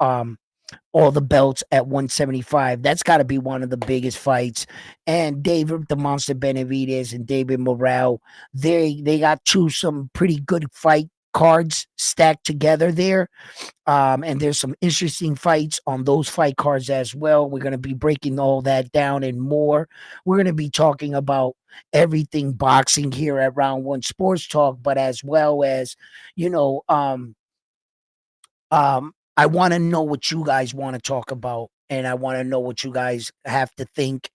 all the belts at 175. That's got to be one of the biggest fights. And David the Monster Benavidez and David Morrell, they got some pretty good fight cards stacked together there. And there's some interesting fights on those fight cards as well. We're going to be breaking all that down and more. We're going to be talking about everything boxing here at Round One Sports Talk, but as well as, you know, I want to know what you guys want to talk about, and I want to know what you guys have to think,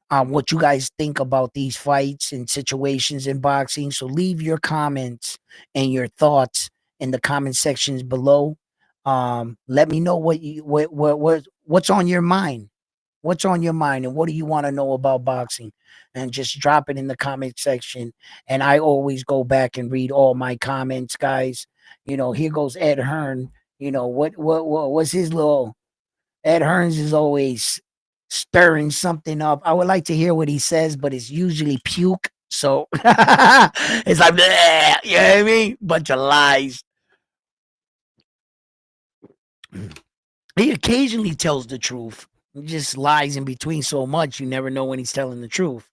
what you guys think about these fights and situations in boxing. So leave your comments and your thoughts in the comment sections below. Let me know what's on your mind. What's on your mind, and what do you want to know about boxing? And just drop it in the comment section. And I always go back and read all my comments, guys. Here goes Ed Hearn. What's his little Ed Hearns is always stirring something up. I would like to hear what he says, but it's usually puke. So it's like, bleh, you know what I mean? Bunch of lies. He occasionally tells the truth. He just lies in between so much, you never know when he's telling the truth.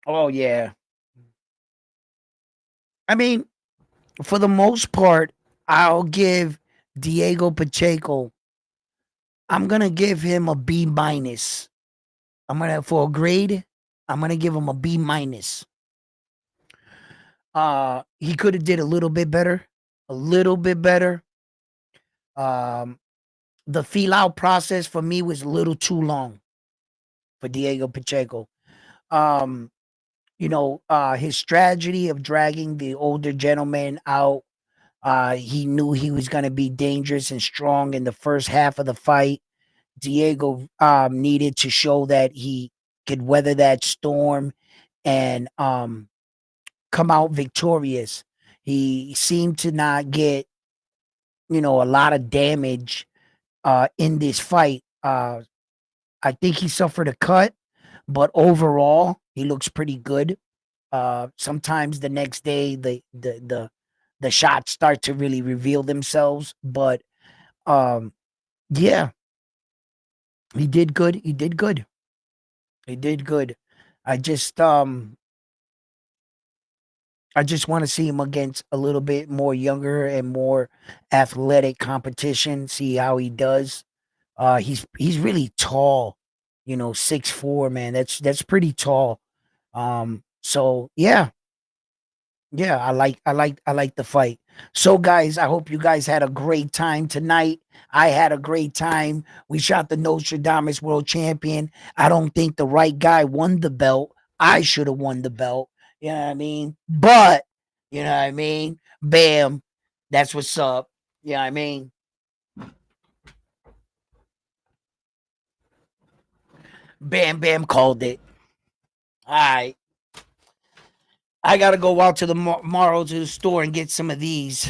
Oh, yeah. I mean, for the most part, I'll give Diego Pacheco, I'm going to give him a B minus. For a grade, I'm going to give him a B minus. He could have did a little bit better, a little bit better. Um, the feel out process for me was a little too long for Diego Pacheco. Um, his strategy of dragging the older gentleman out. He knew he was going to be dangerous and strong in the first half of the fight. Diego needed to show that he could weather that storm and come out victorious. He seemed to not get, a lot of damage in this fight. I think he suffered a cut, but overall, he looks pretty good. Sometimes the next day, the shots start to really reveal themselves. But yeah, he did good. He did good. He did good. I just um I just want to see him against a little bit more younger and more athletic competition. See how he does. He's really tall, 6'4", man. That's pretty tall. So yeah, yeah, I like the fight. So guys, I hope you guys had a great time tonight. I had a great time. We shot the Nostradamus World Champion. I don't think the right guy won the belt. I should have won the belt. You know what I mean? But you know what I mean? Bam. That's what's up. You know what I mean? Bam Bam called it. All right. I got to go out to the tomorrow to the store and get some of these,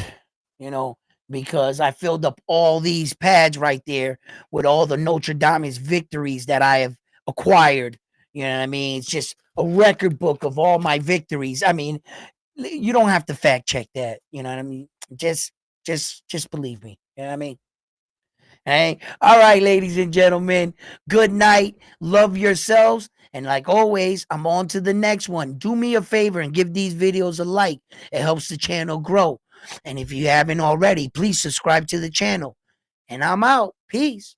you know, because I filled up all these pads right there with all the Notre Dame's victories that I have acquired. You know what I mean? It's just a record book of all my victories. I mean, you don't have to fact check that. You know what I mean? Just believe me. You know what I mean? Hey, all right, ladies and gentlemen. Good night. Love yourselves. And like always, I'm on to the next one. Do me a favor and give these videos a like. It helps the channel grow. And if you haven't already, please subscribe to the channel. And I'm out. Peace.